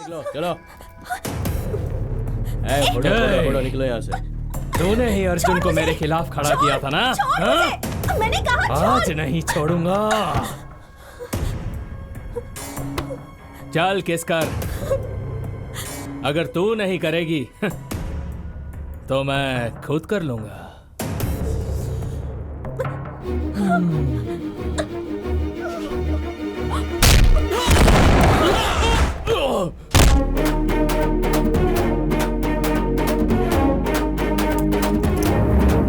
निकलो चलो। फोड़ो निकलो यहाँ से। तूने ही अर्जुन को मेरे खिलाफ खड़ा किया था ना? हाँ? मैंने कहा आज नहीं छोड़ूंगा। चल किस कर। अगर तू नहीं करेगी तो मैं खुद कर लूंगा।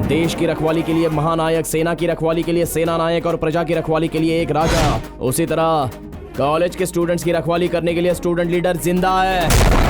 देश की रखवाली के लिए महानायक, सेना की रखवाली के लिए सेना नायक और प्रजा की रखवाली के लिए एक राजा। उसी तरह कॉलेज के स्टूडेंट्स की रखवाली करने के लिए स्टूडेंट लीडर जिंदा है।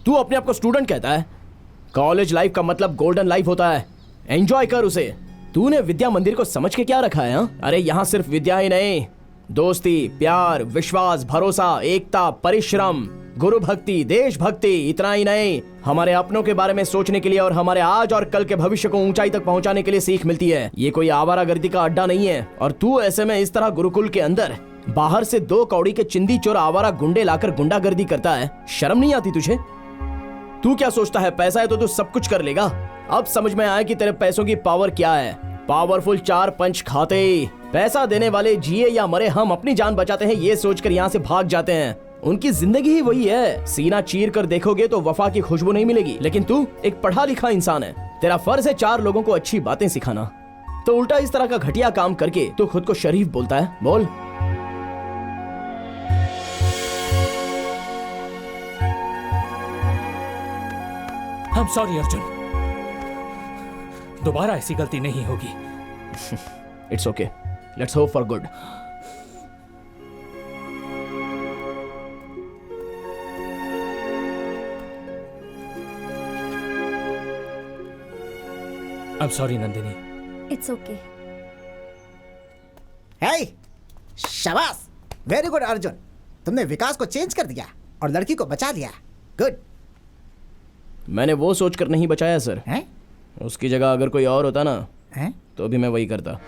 तू अपने आप को स्टूडेंट कहता है? कॉलेज लाइफ का मतलब गोल्डन लाइफ होता है। एंजॉय कर उसे। तूने विद्या मंदिर को समझ के क्या रखा है? हा? अरे यहाँ सिर्फ विद्या ही नहीं, दोस्ती, प्यार, विश्वास, भरोसा, एकता, परिश्रम, गुरु भक्ति, देशभक्ति, इतना ही नहीं, हमारे अपनों के बारे में सोचने के लिए और हमारे आज और कल के भविष्य को ऊंचाई तक पहुंचाने के लिए सीख मिलती है। ये कोई आवारागर्दी का अड्डा नहीं है। और तू ऐसे में इस तरह गुरुकुल के अंदर बाहर से 2 कौड़ी के चिंदी चोर आवारा गुंडे लाकर गुंडागर्दी करता है। शर्म नहीं आती तुझे? तू क्या सोचता है पैसा है तो तू सब कुछ कर लेगा? अब समझ में आया कि तेरे पैसों की पावर क्या है। पावरफुल 4 पंच खाते। पैसा देने वाले जिए या मरे हम अपनी जान बचाते हैं ये सोचकर यहाँ से भाग जाते हैं। उनकी जिंदगी ही वही है। सीना चीर कर देखोगे तो वफा की खुशबू नहीं मिलेगी। लेकिन तू एक पढ़ा लिखा इंसान है, तेरा फर्ज है 4 लोगों को अच्छी बातें सिखाना। तो उल्टा इस तरह का घटिया काम करके तू खुद को शरीफ बोलता है। बोल। I'm sorry अर्जुन, दोबारा ऐसी गलती नहीं होगी। It's okay. Let's hope for good. I'm sorry Nandini. It's okay. Hey, शाबाश, वेरी गुड अर्जुन। तुमने विकास को चेंज कर दिया और लड़की को बचा लिया। गुड। मैंने वो सोचकर नहीं बचाया सर। हैं? उसकी जगह अगर कोई और होता ना हैं? तो भी मैं वही करता।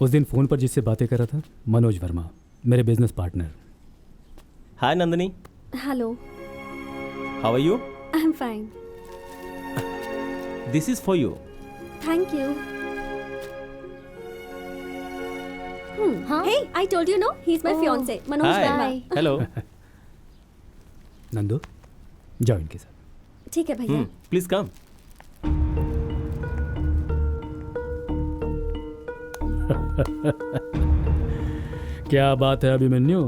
उस दिन फ़ोन पर जिससे बातें कर रहा था, मनोज वर्मा, मेरे business partner. Hi Nandini, Hello, how are you? I'm fine. This is for you. Thank you. Hey, I told you no? He's my fiance, Manoj hi, Verma. Hello. Nandu, जाओ इनके साथ। ठीक है भैया। Please come. क्या बात है अभिमन्यु?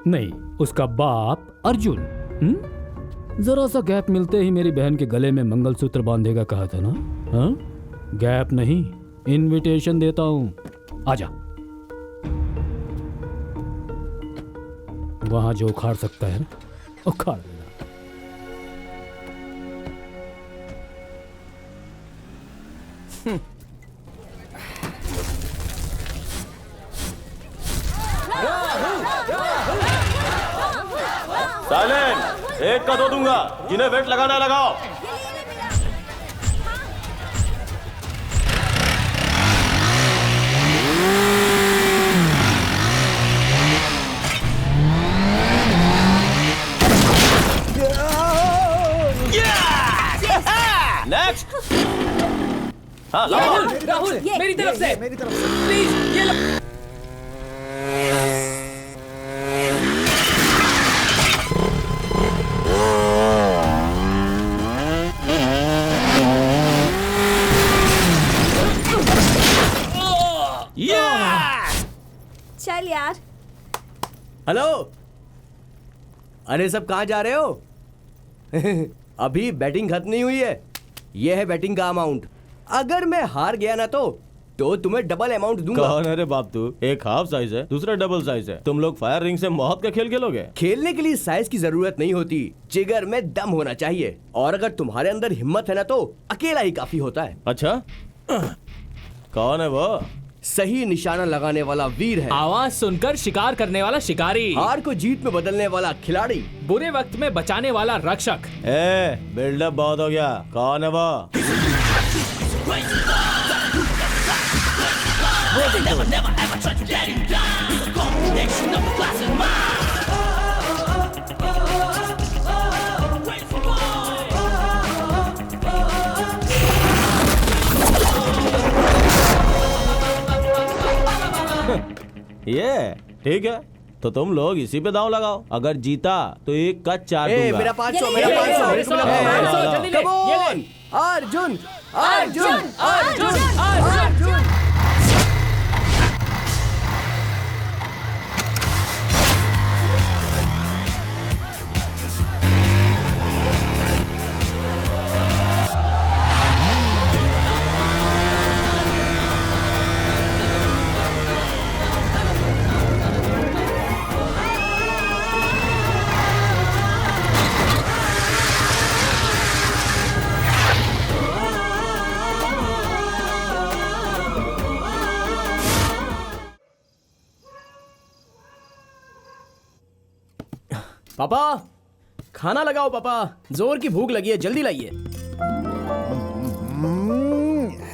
नहीं, उसका बाप अर्जुन। जरा सा गैप मिलते ही मेरी बहन के गले में मंगलसूत्र बांधेगा कहा था ना? हाँ? गैप नहीं, इनविटेशन देता हूं। आजा। वहां जो उखाड़ सकता है ना, उखाड़ लेना। साइलेंट, एक का दो दूंगा, जिन्हें वेट लगाना है लगाओ। नेक्स्ट। हाँ लगाओ। राहुल, मेरी तरफ से मेरी तरफ से प्लीज ये लो। चल यार। हेलो, अरे सब कहाँ जा रहे हो? अभी बैटिंग खत्म नहीं हुई है। ये है बैटिंग का अमाउंट। अगर मैं हार गया ना तो तुम्हें डबल अमाउंट दूंगा। कौन है रे बाप तू? एक हाफ साइज है, दूसरा डबल साइज है। तुम लोग फायर रिंग से मौत का खेल खेलोगे? खेलने के लिए साइज की जरूरत नहीं होती, जिगर में दम होना चाहिए। और अगर तुम्हारे अंदर हिम्मत है ना तो अकेला ही काफी होता है। अच्छा, कौन है वो? सही निशाना लगाने वाला वीर है, आवाज सुनकर शिकार करने वाला शिकारी, हार को जीत में बदलने वाला खिलाड़ी, बुरे वक्त में बचाने वाला रक्षक। ए, बिल्डअप बहुत हो गया। कौन है वो? ये ठीक है, तो तुम लोग इसी पे दांव लगाओ। अगर जीता तो एक का 4 दूंगा। मेरा 500, मेरा ये ले, 500, ये ले, मेरे को ये ले, जल्दी ले, ये ले। अर्जुन, अर्जुन, अर्जुन, अर्जुन। पापा खाना लगाओ। पापा जोर की भूख लगी है, जल्दी लाइए।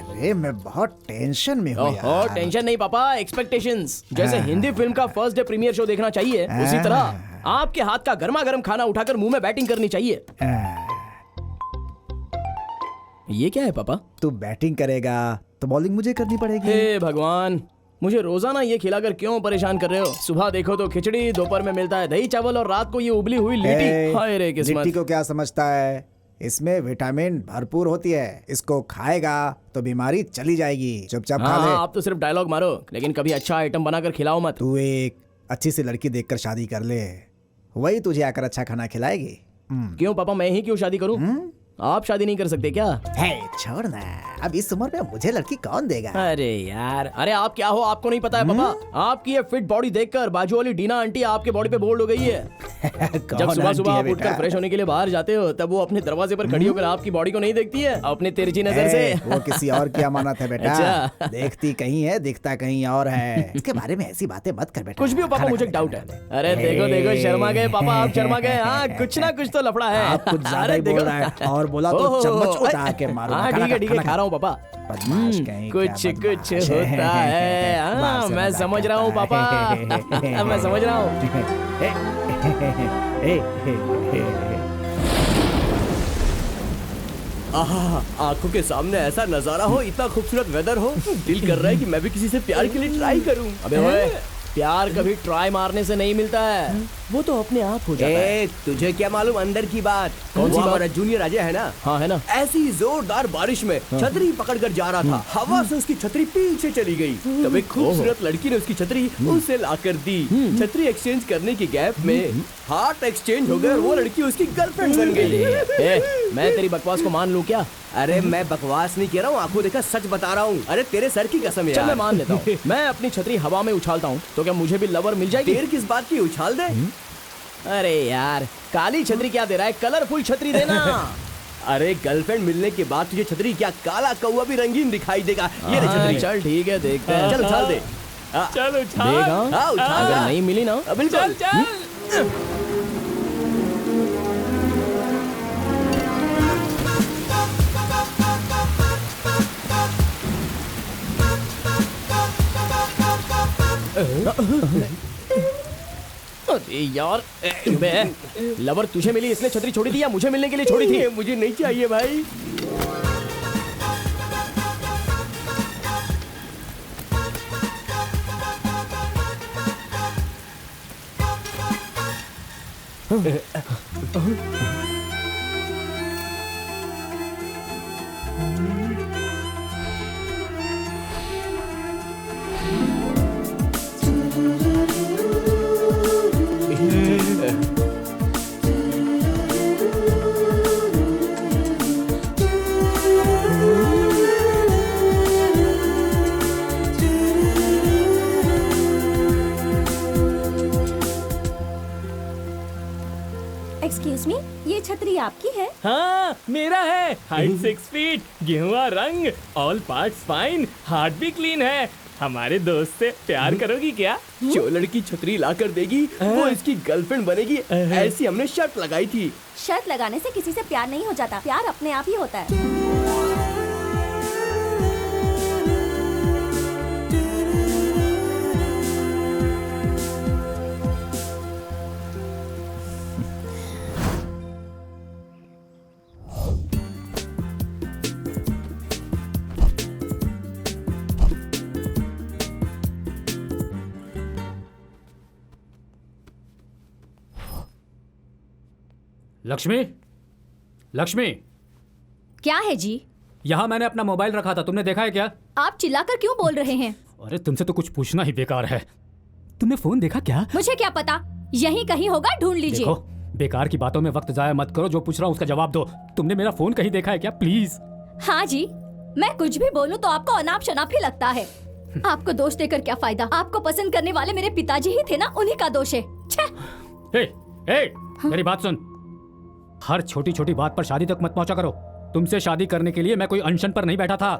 अरे मैं बहुत टेंशन में हूँ ओहो, यार। टेंशन नहीं पापा, एक्सपेक्टेशंस। जैसे हिंदी फिल्म का फर्स्ट डे प्रीमियर शो देखना चाहिए, उसी तरह आपके हाथ का गर्मा गर्म खाना उठाकर मुंह में बैटिंग करनी चाहिए। ये क्या है पापा? तू बैटिंग करेगा तो बॉलिंग मुझे करनी पड़ेगी। हे भगवान, मुझे रोजाना ये खिलाकर क्यों परेशान कर रहे हो? सुबह देखो तो खिचड़ी, दोपहर में मिलता है दही चावल और रात को ये उबली हुई लिट्टी। हाय रे लिट्टी किस्मत। को क्या समझता है? इसमें विटामिन भरपूर होती है। इसको खाएगा तो बीमारी चली जाएगी। चुपचाप खा ले। हाँ, आप तो सिर्फ डायलॉग मारो, लेकिन कभी अच्छा आइटम बनाकर खिलाओ मत। तू एक अच्छी सी लड़की देखकर शादी कर ले, वही तुझे आकर अच्छा खाना खिलाएगी। क्यों पापा, मैं ही क्यों शादी करूं? आप शादी नहीं कर सकते क्या? है छोड़ ना, अब इस उम्र में मुझे लड़की कौन देगा? अरे यार, अरे आप क्या हो, आपको नहीं पता है पापा? आपकी ये फिट बॉडी देखकर बाजू वाली डीना आंटी आपके बॉडी पे बोल्ड हो गई है। जब सुबह सुबह आप उठकर फ्रेश होने के लिए बाहर जाते हो तब वो अपने दरवाजे पर खड़ी होकर आपकी बॉडी को नहीं देखती है अपने तिरछी नजर से? वो किसी और की अमानत है बेटा। अच्छा। देखती कहीं है, दिखता कहीं और है। इसके बारे में ऐसी बातें मत कर बेटा। कुछ भी हो पापा, मुझे डाउट है। अरे देखो देखो, शर्मा गए पापा, आप शर्मा गए। हाँ, कुछ ना कुछ तो लफड़ा है। आप कुछ ज्यादा ही बोल रहा है, और बोला तो चम्मच उठा के मारूंगा। हाँ ठीक है, खा रहा हूँ पापा। बदमाश कहीं कुछ क्या कुछ बदमाश होता है। हाँ, बाहर से मैं मजाक समझ कर रहा हूँ पापा। मैं समझ रहा हूँ। आंखों के सामने ऐसा नजारा हो, इतना खूबसूरत वेदर हो, दिल कर रहा है कि मैं भी किसी से प्यार के लिए ट्राई करूं। अबे ओए, प्यार कभी ट्राई मारने से नहीं मिलता है, वो तो अपने आप हो जाता है। तुझे क्या मालूम अंदर की बात? कौन सी बात? हमारा जूनियर अजय है ना, हाँ है ना। ऐसी जोरदार बारिश में छतरी पकड़कर जा रहा था, हवा से उसकी छतरी पीछे चली गई। तब एक खूबसूरत लड़की ने उसकी छतरी उसे लाकर दी। छतरी एक्सचेंज करने के गैप में हार्ट एक्सचेंज हो गया और वो लड़की उसकी गर्लफ्रेंड बन गई। मैं तेरी बकवास को मान लूं क्या? अरे मैं बकवास नहीं कह रहा हूँ, आंखों देखा सच बता रहा हूँ। अरे तेरे सर की कसम चल मैं यार। मान लेता हूँ। मैं अपनी छतरी हवा में उछालता हूँ तो क्या मुझे भी लवर मिल जाएगी? देर किस बात की, उछाल दे। अरे यार, काली छतरी क्या दे रहा है, कलरफुल छतरी देना। अरे गर्लफ्रेंड मिलने के बाद तुझे छतरी क्या, काला कौवा भी रंगीन दिखाई देगा। ये रे छतरी। चल ठीक है, देखते हैं। चल उछाल दे। चल उछाल। देगा हाँ उछाल अगर दे। नहीं मिली ना, बिल्कुल। चल अरे यार, मैं लवर तुझे मिली इसलिए छतरी छोड़ी थी या मुझे मिलने के लिए छोड़ी थी? मुझे नहीं चाहिए भाई। एक्सक्यूज मी, ये छतरी आपकी है? हाँ मेरा है। हाइट 6 फीट, गेहुआ रंग, ऑल पार्ट्स फाइन, हार्ट भी क्लीन है। हमारे दोस्त से प्यार करोगी क्या? जो लड़की छतरी ला कर देगी वो इसकी गर्लफ्रेंड बनेगी, ऐसी हमने शर्त लगाई थी। शर्त लगाने से किसी से प्यार नहीं हो जाता, प्यार अपने आप ही होता है। लक्ष्मी, लक्ष्मी, क्या है जी? यहाँ मैंने अपना मोबाइल रखा था, तुमने देखा है क्या? आप चिल्लाकर क्यों बोल रहे हैं? अरे तुमसे तो कुछ पूछना ही बेकार है। तुमने फोन देखा क्या? मुझे क्या पता, यहीं कहीं होगा, ढूंढ लीजिए। देखो, बेकार की बातों में वक्त जाया मत करो, जो पूछ रहा हूँ उसका जवाब दो। तुमने मेरा फोन कहीं देखा है क्या, प्लीज? हाँ जी, मैं कुछ भी बोलूं तो आपको अनाप शनाप ही लगता है। आपको दोष देकर क्या फायदा? आपको पसंद करने वाले मेरे पिताजी ही थे ना, उन्हीं का दोष है। छे! मेरी बात सुन। हर छोटी छोटी बात पर शादी तक मत पहुंचा करो। तुमसे शादी करने के लिए मैं कोई अनशन पर नहीं बैठा था।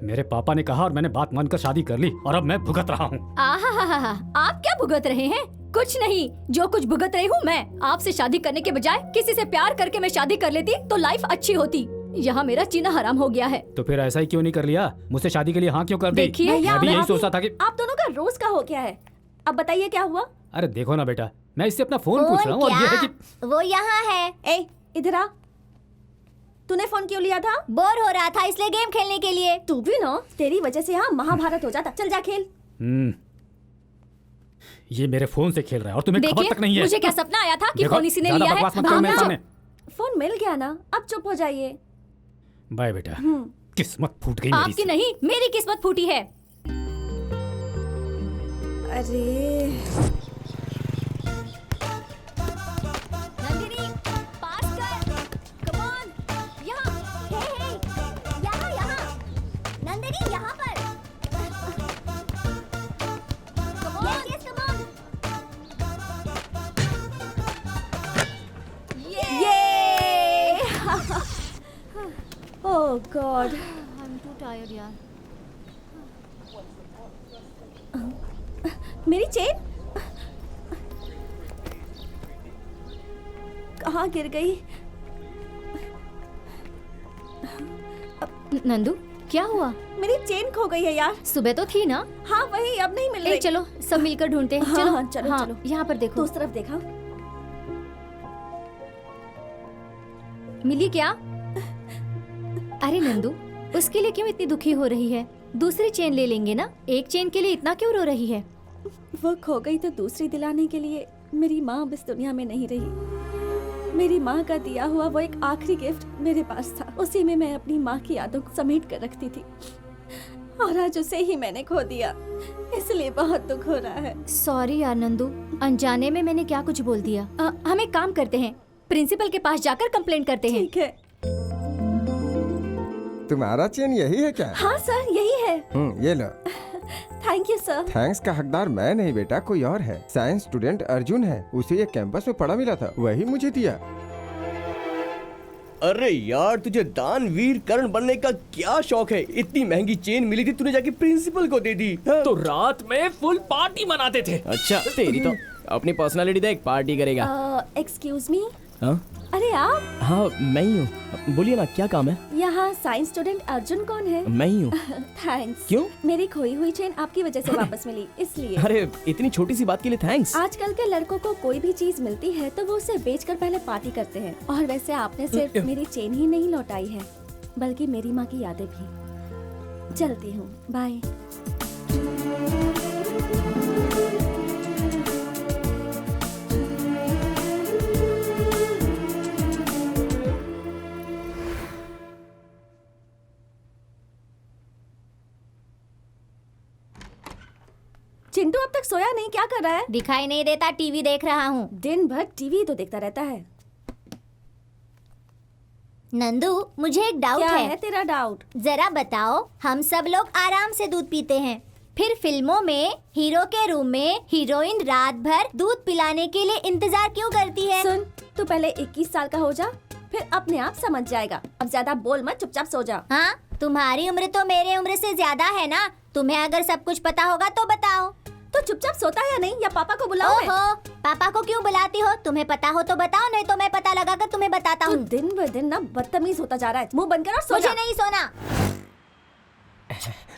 मेरे पापा ने कहा और मैंने बात मानकर शादी कर ली और अब मैं भुगत रहा हूँ। आहा, आप क्या भुगत रहे हैं? कुछ नहीं, जो कुछ भुगत रही हूँ मैं। आपसे शादी करने के बजाय किसी से प्यार करके मैं शादी कर लेती तो लाइफ अच्छी होती। यहाँ मेरा जीना हराम हो गया है। तो फिर ऐसा ही क्यों नहीं कर लिया? मुझसे शादी के लिए हाँ क्यों कर दी? देखिए, मैं भी यही सोचता था कि आप दोनों का रोज का हो गया है। अब बताइए क्या हुआ? अरे देखो ना बेटा, मैं इससे अपना फोन पूछ रहा हूँ और ये है कि वो यहाँ है। ए इधर आ। तूने फोन क्यों लिया था? बोर हो रहा था इसलिए गेम खेलने के लिए। तू भी ना, तेरी वजह से यहाँ महाभारत हो जाता। चल जा खेल। ये मेरे फोन से खेल रहा है और तुम्हें खबर तक नहीं है। मुझे क्या सपना आया था कि देखो, फोन इसी ने ज्यादा लिया है। बकवास मत करो मेरे सामने। फोन मिल गया ना, अब चुप हो जाइए। बाय बेटा। किस्मत फूट गई मेरी आपकी से। नहीं, मेरी किस्मत फूटी है। अरे नंदिनी, पास कर। Come on, यहाँ। हे, यहाँ। नंदिनी, यहाँ पर। Come on. Yes, come on. God, I am to tired यार। मेरी चेन कहाँ गिर गई? नंदू क्या हुआ? मेरी चेन खो गई है यार। सुबह तो थी ना? हाँ वही, अब नहीं मिल ए रही। चलो सब मिलकर ढूंढते हैं। हाँ, चलो हाँ, चलो, चलो। यहाँ पर देखो। तो उस तरफ देखा। मिली क्या? अरे नंदू, उसके लिए क्यों इतनी दुखी हो रही है? दूसरी चेन ले लेंगे ना। एक चेन के लिए इतना क्यों रो रही है? वो खो गई तो दूसरी दिलाने के लिए मेरी माँ अब इस दुनिया में नहीं रही। मेरी माँ का दिया हुआ वो एक आखिरी गिफ्ट मेरे पास था। उसी में मैं अपनी माँ की यादों को समेट कर रखती थी, और आज उसे ही मैंने खो दिया। इसलिए बहुत दुख हो रहा है। सॉरी यार नंदू, अनजाने में मैंने क्या कुछ बोल दिया। हम एक काम करते हैं, प्रिंसिपल के पास जाकर कंप्लेंट करते हैं। ठीक है। तुम्हारा चेन यही है क्या? हाँ सर, यही है। ये लो। Thank you sir. थैंक्स का हकदार मैं नहीं बेटा, कोई और है। साइंस स्टूडेंट अर्जुन है, उसे ये कैंपस में पड़ा मिला था, वही मुझे दिया। अरे यार, तुझे दानवीर कर्ण बनने का क्या शौक है? इतनी महंगी चेन मिली थी, तूने जाके प्रिंसिपल को दे दी। हाँ? तो रात में फुल पार्टी मनाते थे। अच्छा, तेरी तो अपनी पर्सनालिटी देख, पार्टी करेगा। Excuse me. हाँ अरे आप? हाँ मैं ही हूँ, बोलिए ना क्या काम है? यहाँ साइंस स्टूडेंट अर्जुन कौन है? मैं ही हूँ। थैंक्स। क्यों? मेरी खोई हुई चेन आपकी वजह से वापस मिली, इसलिए। अरे इतनी छोटी सी बात के लिए थैंक्स। आजकल के लड़कों को कोई भी चीज मिलती है तो वो उसे बेचकर पहले पार्टी करते हैं। और वैसे आपने सिर्फ मेरी चेन ही नहीं लौटाई है, बल्कि मेरी माँ की यादें भी। चलती हूँ, बाय। चिंटू अब तक सोया नहीं, क्या कर रहा है? दिखाई नहीं देता, टीवी देख रहा हूँ। दिन भर टीवी तो देखता रहता है। नंदू, मुझे एक डाउट क्या है। है तेरा डाउट? जरा बताओ, हम सब लोग आराम से दूध पीते हैं, फिर फिल्मों में हीरो के रूम में हीरोइन रात भर दूध पिलाने के लिए इंतजार क्यों करती है? सुन, तू पहले 21 साल का हो जा, फिर अपने आप समझ जाएगा। अब ज्यादा बोल मत, चुपचाप सो जा। हाँ, तुम्हारी उम्र तो मेरे उम्र से ज्यादा है ना। तुम्हें अगर सब कुछ पता होगा तो बताओ। तो चुपचाप सोता है या नहीं, या पापा को बुलाओ? मैं? ओहो, पापा को क्यों बुलाती हो? तुम्हें पता हो तो बताओ, नहीं तो मैं पता लगाकर तुम्हें बताता तू हूँ। दिन ब दिन ना बदतमीज होता जा रहा है। मुंह बंद कर और सो मुझे जा। नहीं सोना।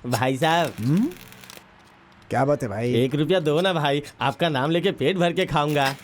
भाई साहब, क्या बात है भाई? 1 रुपया दो ना भाई, आपका नाम लेके पेट भर के खाऊंगा।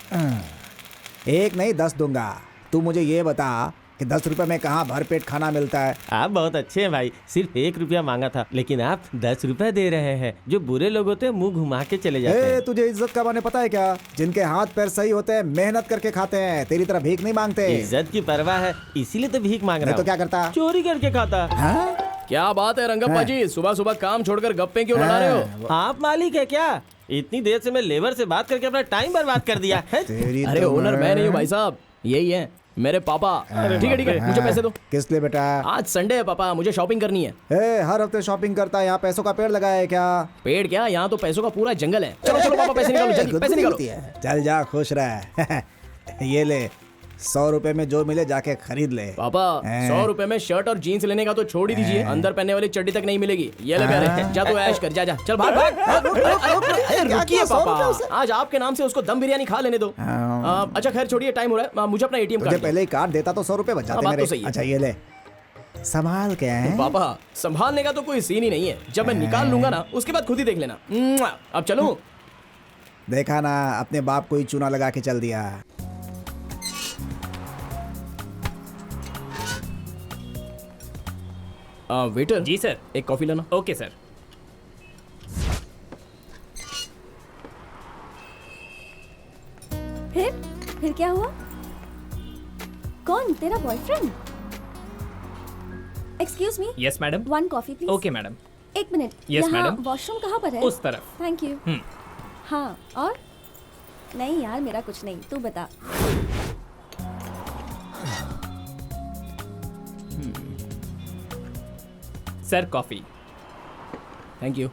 एक नहीं 10 दूंगा। तू मुझे ये बता कि 10 रुपए में कहाँ भर पेट खाना मिलता है? आप बहुत अच्छे हैं भाई, सिर्फ 1 रुपया मांगा था, लेकिन आप 10 रुपए दे रहे हैं। जो बुरे लोग होते हैं मुंह घुमा के चले जाते हैं। तुझे इज्जत का माने पता है क्या? जिनके हाथ पैर सही होते हैं मेहनत करके खाते हैं, तेरी तरह भीख नहीं मांगते। इज्जत की परवाह है, इसीलिए तो भीख मांग रहा नहीं तो हूँ। क्या करता? चोरी करके खाता। हाँ? क्या बात है रंगप्पा जी, सुबह सुबह काम छोड़कर गप्पे क्यों लड़ा रहे हो? आप मालिक है क्या? इतनी देर से मैं लेबर से बात करके अपना टाइम बर्बाद कर दिया है। तेरी अरे तो ओनर मैं नहीं हूँ भाई साहब, यही है मेरे पापा। ठीक है ठीक है, मुझे पैसे दो। किस लिए बेटा? आज संडे है पापा, मुझे शॉपिंग करनी है। हर हफ्ते शॉपिंग करता है, यहाँ पैसों का पेड़ लगाया है क्या? पेड़ क्या, यहाँ तो पैसों का पूरा जंगल है। चलो चलो पापा, पैसे निकालो जल्दी, पैसे निकालो। चल जा, खुश रह। ये ले, 100 रुपए में जो मिले जाके खरीद ले। पापा 100 रुपए में शर्ट और जीन्स लेने का तो छोड़ ही दीजिए, अंदर पहनने वाली चड्डी तक नहीं मिलेगी। ये ले प्यारे, जा तू ऐश कर, जा जा, चल भाग भाग। अरे रुकिए पापा, आज आपके नाम से उसको दम बिरयानी खा लेने दो। अच्छा खैर छोड़िए, टाइम हो रहा है, मुझे अपना ATM तुझे कार्ड पहले ही कार्ड देता तो 100 रुपए बच जाते बात तो मेरे। सही है। अच्छा ये ले, संभाल के हैं। पापा संभालने का तो कोई सीन ही नहीं है, जब मैं निकाल लूंगा ना उसके बाद खुद ही देख लेना। अब चलूं? देखा ना, अपने बाप को ही चूना लगा के चल दिया। वेटर जी सर। एक कॉफी लेना। Okay sir. फिर क्या हुआ? कौन, तेरा boyfriend? Excuse me. Yes madam. 1 coffee please. Okay madam. एक मिनट। Yes, यहाँ madam. वॉशरूम कहाँ पर है? उस तरफ। Thank you. हाँ, और? नहीं यार, मेरा कुछ नहीं, तू बता। Sir coffee. Thank you.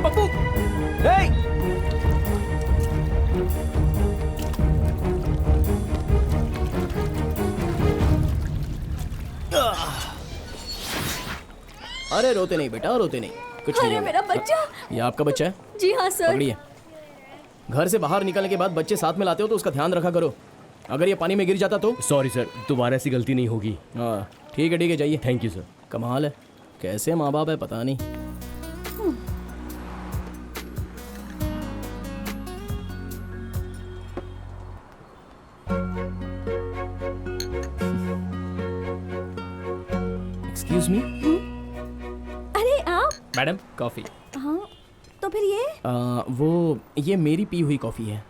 Pappu. अरे रोते नहीं बेटा, रोते नहीं, कुछ नहीं अरे होगा। मेरा बच्चा। ये आपका बच्चा है? जी हाँ सर। पकड़िए। घर से बाहर निकलने के बाद बच्चे साथ में लाते हो तो उसका ध्यान रखा करो। अगर ये पानी में गिर जाता तो? सॉरी सर, दोबारा ऐसी गलती नहीं होगी। हाँ ठीक है जाइए। Thank you sir. कमाल है, कैसे माँ बाप है पता नहीं। Excuse me. अरे आप। Madam coffee. हाँ तो फिर ये वो ये मेरी पी हुई कॉफी है।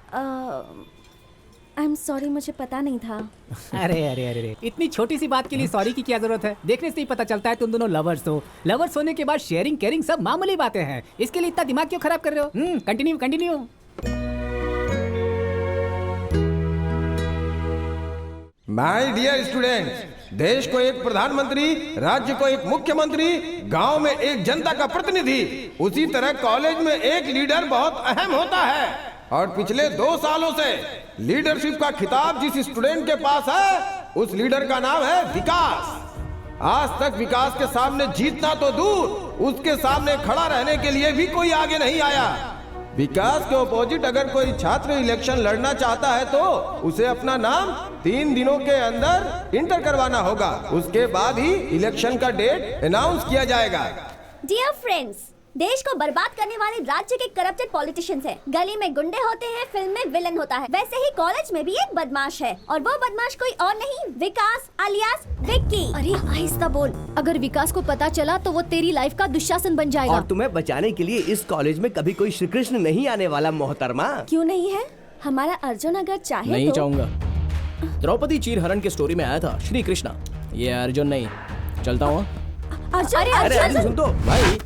आई एम सॉरी, मुझे पता नहीं था। अरे अरे अरे अरे, इतनी छोटी सी बात के लिए सॉरी की क्या जरूरत है? देखने से ही पता चलता है तुम दोनों लवर्स हो। लवर्स होने के बाद शेयरिंग केयरिंग सब मामूली बातें हैं। इसके लिए इतना दिमाग क्यों खराब कर रहे हो? Continue continue. My dear students, देश को एक प्रधानमंत्री, राज्य को एक मुख्यमंत्री, गांव में एक जनता का प्रतिनिधि, उसी तरह कॉलेज में एक लीडर बहुत अहम होता है। और पिछले 2 सालों से लीडरशिप का खिताब जिस स्टूडेंट के पास है, उस लीडर का नाम है विकास। आज तक विकास के सामने जीतना तो दूर, उसके सामने खड़ा रहने के लिए भी कोई आगे नहीं आया। विकास के ऑपोजिट अगर कोई छात्र इलेक्शन लड़ना चाहता है तो उसे अपना नाम 3 दिनों के अंदर इंटर करवाना होगा। उसके बाद ही इलेक्शन का डेट अनाउंस किया जाएगा। डियर फ्रेंड्स, देश को बर्बाद करने वाले राज्य के करप्टेड पॉलिटिशियंस हैं। गली में गुंडे होते हैं, फिल्म में विलन होता है। वैसे ही कॉलेज में भी एक बदमाश है, और वो बदमाश कोई और नहीं, विकास अलियास विक्की। अरे आहिस्ता बोल, अगर विकास को पता चला तो वो तेरी लाइफ का दुशासन बन जाएगा। और तुम्हें बचाने के लिए इस कॉलेज में कभी कोई श्री कृष्ण नहीं आने वाला मोहतरमा। क्यों नहीं है? हमारा अर्जुन अगर चाहे नहीं तो। चाहूंगा। द्रौपदी चीरहरण के स्टोरी में आया था श्री कृष्णा, ये अर्जुन नहीं। चलता हूँ। अर्जुन, अरे अर्जुन सुन तो। भाई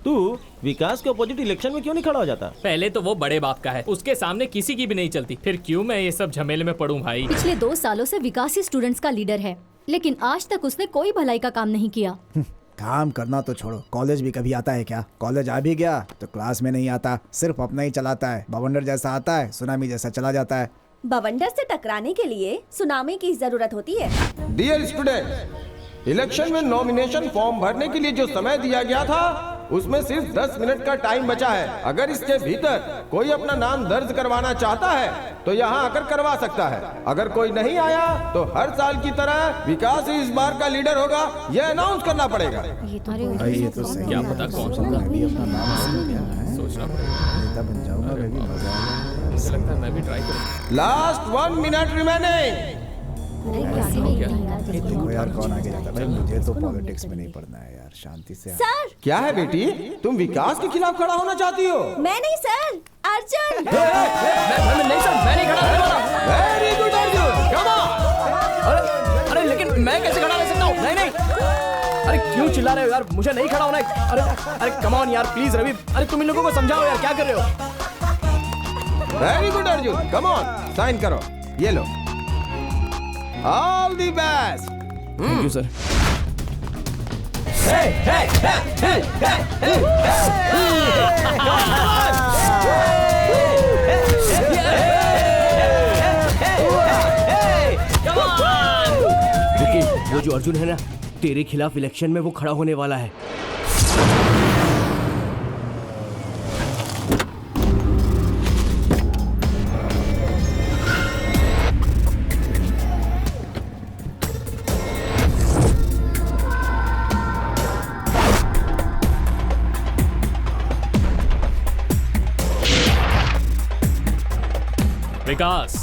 तू विकास के अपोजिट इलेक्शन में क्यों नहीं खड़ा हो जाता? पहले तो वो बड़े बाप का है, उसके सामने किसी की भी नहीं चलती, फिर क्यों मैं ये सब झमेले में पड़ूं भाई। पिछले 2 सालों से विकास ही स्टूडेंट्स का लीडर है, लेकिन आज तक उसने कोई भलाई का काम नहीं किया। काम करना तो छोड़ो, कॉलेज भी कभी आता है क्या? कॉलेज आ भी गया तो क्लास में नहीं आता, सिर्फ अपना ही चलाता है। बवंडर जैसा आता है, सुनामी जैसा चला जाता है। बवंडर से टकराने के लिए सुनामी की जरूरत होती है। डियर स्टूडेंट, इलेक्शन में नॉमिनेशन फॉर्म भरने के लिए जो समय दिया गया था, उसमें सिर्फ 10 मिनट का टाइम बचा है। अगर इसके भीतर कोई अपना नाम दर्ज करवाना चाहता है तो यहाँ आकर करवा सकता है। अगर कोई नहीं आया तो हर साल की तरह विकास ही इस बार का लीडर होगा, यह अनाउंस करना पड़ेगा। भाई ये तो सही क्या है। पता कौन सा मैं भी अपना नाम सोचना पड़ेगा। नेता बन जाऊंगा, मैं भी मजा आएगा। मुझे लगता है मैं भी ट्राई करूँ। Last 1 minute remaining. देखो यार कौन आगे जाता है। भाई मुझे तो पॉलिटिक्स में नहीं पढ़ना है यार, शांति से। सर, क्या है बेटी, तुम विकास के खिलाफ खड़ा होना चाहती हो? मैं नहीं सर, अर्जुन। नहीं सर, मैं नहीं खड़ा रहने वाला। Very good Arjun, come on. अरे लेकिन मैं कैसे खड़ा रह सकता हूँ? नहीं। अरे क्यों चिल्ला रहे हो यार, मुझे नहीं खड़ा होना है। अरे कम ऑन यार, प्लीज रवि, अरे तुम इन लोगों को समझाओ यार, क्या कर रहे हो? Very good Arjun, come on, sign करो, ये लो। All the best. Thank you sir. Vicky, वो जो अर्जुन है ना, तेरे खिलाफ इलेक्शन में वो खड़ा होने वाला है। विकास,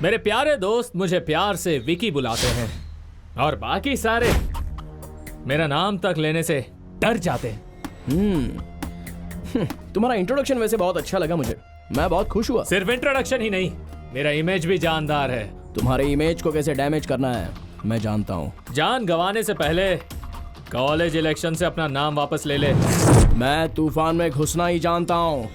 मेरे प्यारे दोस्त मुझे प्यार से विकी बुलाते हैं, और बाकी सारे मेरा नाम तक लेने से डर जाते हैं। तुम्हारा इंट्रोडक्शन वैसे बहुत अच्छा लगा मुझे, मैं बहुत खुश हुआ। सिर्फ इंट्रोडक्शन ही नहीं, मेरा इमेज भी जानदार है। तुम्हारे इमेज को कैसे डैमेज करना है मैं जानता हूँ। जान गंवाने से पहले कॉलेज इलेक्शन से अपना नाम वापस ले ले। मैं तूफान में घुसना ही जानता हूँ।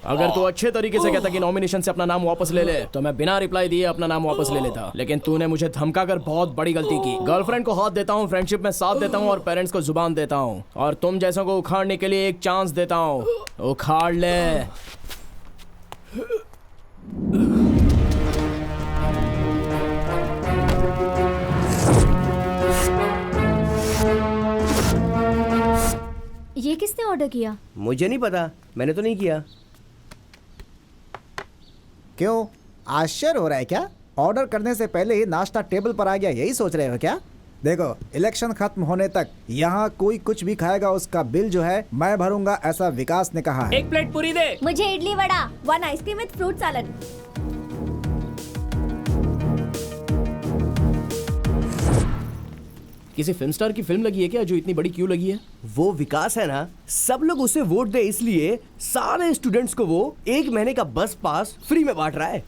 अगर तू अच्छे तरीके से कहता कि नॉमिनेशन से अपना नाम वापस ले ले तो मैं बिना रिप्लाई दिए अपना नाम वापस ले लेता, लेकिन तूने मुझे धमकाकर बहुत बड़ी गलती की। गर्लफ्रेंड को हाथ देता हूँ, फ्रेंडशिप में साथ देता हूँ और पेरेंट्स को जुबान देता हूँ, और तुम जैसों को उखाड़ने के लिए एक चांस देता हूँ। उखाड़ ले। ये किसने ऑर्डर किया? मुझे नहीं पता, मैंने तो नहीं किया। क्यों, आश्चर्य हो रहा है क्या? ऑर्डर करने से पहले ही नाश्ता टेबल पर आ गया, यही सोच रहे हो क्या? देखो, इलेक्शन खत्म होने तक यहाँ कोई कुछ भी खाएगा उसका बिल जो है मैं भरूंगा, ऐसा विकास ने कहा है। 1 प्लेट पूरी दे। मुझे idli vada, 1 ice cream with fruit salad. किसी फिल्म स्टार की फिल्म लगी है क्या जो इतनी बड़ी क्यों लगी है? वो विकास है ना, सब लोग उसे वोट दे इसलिए सारे स्टूडेंट्स को वो 1 महीने का बस पास फ्री में बांट रहा है।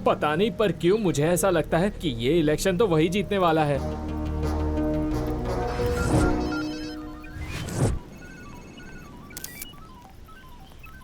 पता नहीं, पर क्यों मुझे ऐसा लगता है कि ये इलेक्शन तो वही जीतने वाला है।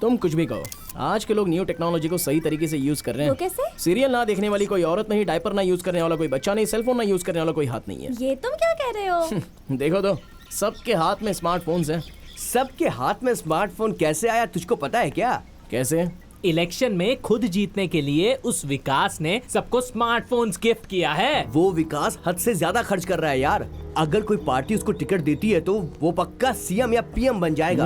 तुम कुछ भी कहो, आज के लोग न्यू टेक्नोलॉजी को सही तरीके से यूज कर रहे हैं। वो कैसे? सीरियल ना देखने वाली कोई औरत नहीं, डायपर ना यूज करने वाला कोई बच्चा नहीं, सेलफोन ना यूज करने वाला कोई हाथ नहीं है। ये तुम क्या कह रहे हो? देखो तो, सबके हाथ में स्मार्टफोन्स हैं। सबके हाथ में स्मार्टफोन कैसे आया, तुझको पता है क्या? कैसे? इलेक्शन में खुद जीतने के लिए उस विकास ने सबको स्मार्टफोन्स गिफ्ट किया है। वो विकास हद से ज्यादा खर्च कर रहा है यार। अगर कोई पार्टी उसको टिकट देती है तो वो पक्का सीएम या पीएम बन जाएगा।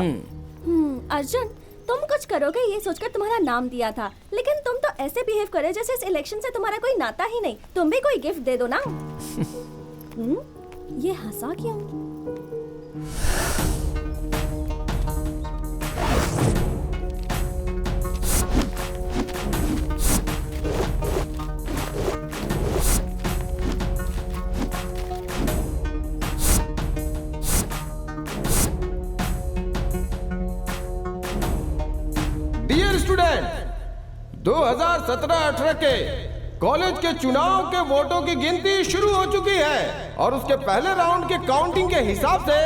अर्जुन, तुम कुछ करोगे ये सोचकर तुम्हारा नाम दिया था, लेकिन तुम तो ऐसे बिहेव करे जैसे इस इलेक्शन से तुम्हारा कोई नाता ही नहीं। तुम भी कोई गिफ्ट दे दो ना। ये हंसा क्यों? डियर स्टूडेंट, 2017-18 के कॉलेज के चुनाव के वोटों की गिनती शुरू हो चुकी है और उसके पहले राउंड के काउंटिंग के हिसाब से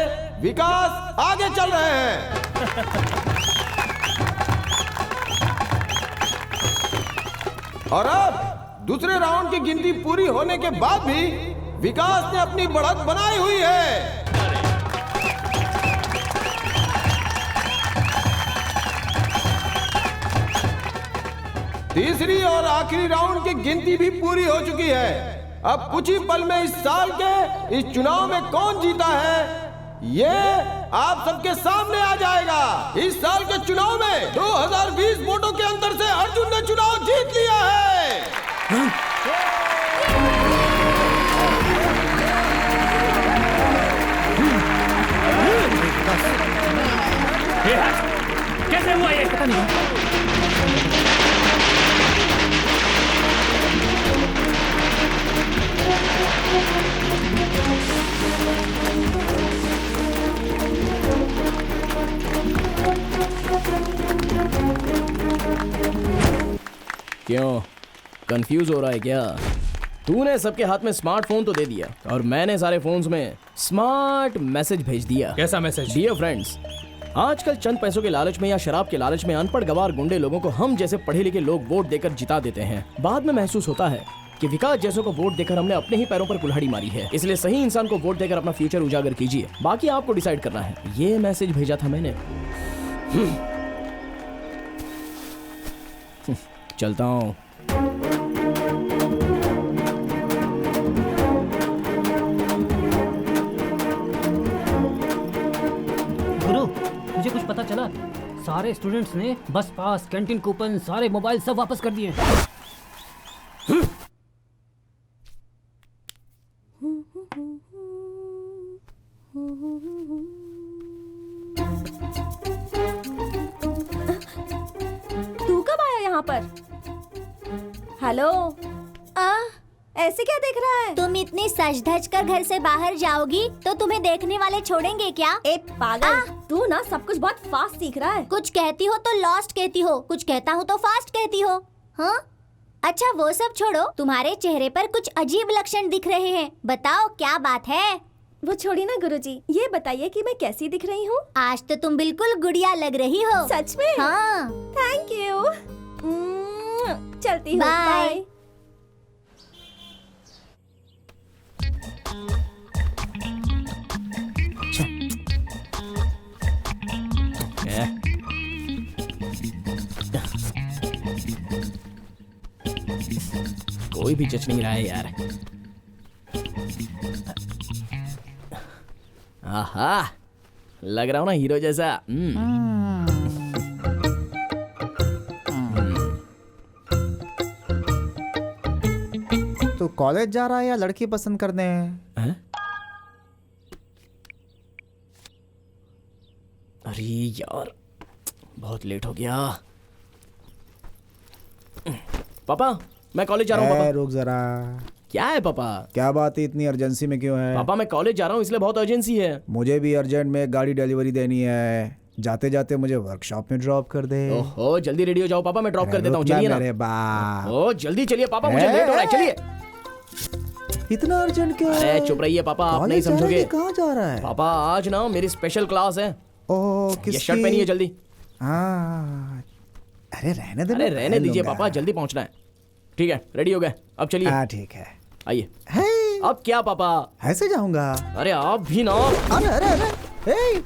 विकास आगे चल रहे हैं। और अब दूसरे राउंड की गिनती पूरी होने के बाद भी विकास ने अपनी बढ़त बनाई हुई है। तीसरी और आखिरी राउंड की गिनती भी पूरी हो चुकी है। अब कुछ ही पल में इस साल के इस चुनाव में कौन जीता है ये आप सबके सामने आ जाएगा। इस साल के चुनाव में 2020 वोटों के अंतर से अर्जुन ने चुनाव जीत लिया है। कैसे हुआ ये? पता नहीं। क्यों, कंफ्यूज हो रहा है क्या? तूने सबके हाथ में स्मार्टफोन तो दे दिया और मैंने सारे फोन्स में स्मार्ट मैसेज भेज दिया। कैसा मैसेज? डियर फ्रेंड्स, आजकल चंद पैसों के लालच में या शराब के लालच में अनपढ़ गवार गुंडे लोगों को हम जैसे पढ़े लिखे लोग वोट देकर जिता देते हैं। बाद में महसूस होता है कि विकास जैसों को वोट देकर हमने अपने ही पैरों पर कुल्हाड़ी मारी है। इसलिए सही इंसान को वोट देकर अपना फ्यूचर उजागर कीजिए, बाकी आपको डिसाइड करना है। ये मैसेज भेजा था मैंने। चलता हूँ। गुरु, मुझे कुछ पता चला? सारे स्टूडेंट्स ने बस पास, कैंटीन कूपन, सारे मोबाइल सब वापस कर दिए। तू कब आया यहाँ पर? हेलो, ऐसे क्या देख रहा है? तुम इतनी सज धज कर घर से बाहर जाओगी तो तुम्हें देखने वाले छोड़ेंगे क्या? ए पागल, तू ना सब कुछ बहुत फास्ट सीख रहा है। कुछ कहती हो तो लॉस्ट कहती हो, कुछ कहता हूँ तो फास्ट कहती हो। हाँ, अच्छा वो सब छोड़ो, तुम्हारे चेहरे पर कुछ अजीब लक्षण दिख रहे हैं, बताओ क्या बात है? वो छोड़ी ना गुरुजी, ये बताइए कि मैं कैसी दिख रही हूँ? आज तो तुम बिल्कुल गुड़िया लग रही हो। सच में? हाँ। Thank you. चलती हूँ, बाय। बाय। कोई भी जच नहीं रहा है यार। आहा, लग रहा हूँ ना हीरो जैसा। तो कॉलेज जा रहा है या लड़की पसंद करने? हैं? अरे यार, बहुत लेट हो गया। पापा, मैं कॉलेज जा रहा हूँ। पापा रुक जरा। क्या है पापा? क्या बात है, इतनी अर्जेंसी में क्यों है? पापा मैं कॉलेज जा रहा हूँ इसलिए बहुत अर्जेंसी है। मुझे भी अर्जेंट में एक गाड़ी डिलीवरी देनी है, जाते जाते मुझे वर्कशॉप में ड्रॉप कर दे। ओहो, जल्दी रेडी हो जाओ पापा, मैं ड्रॉप कर देता हूँ। चलिए ना मेरे बाप। ओ जल्दी चलिए पापा, मुझे लेट हो रहा है। चलिए। इतना अर्जेंट क्यों है? अरे चुप रहिए पापा, आप नहीं समझोगे। कहाँ जा रहा है? पापा आज ना मेरी स्पेशल क्लास है। ओह, ये शर्ट पहनिए जल्दी। हाँ, अरे रहने दे। अरे रहने दीजिए पापा, जल्दी पहुंचना है। ठीक है, रेडी हो गए, अब चलिए। हाँ ठीक है, आइए। अब क्या पापा? ऐसे जाऊंगा? अरे आप भी ना। अरे अरे अरे,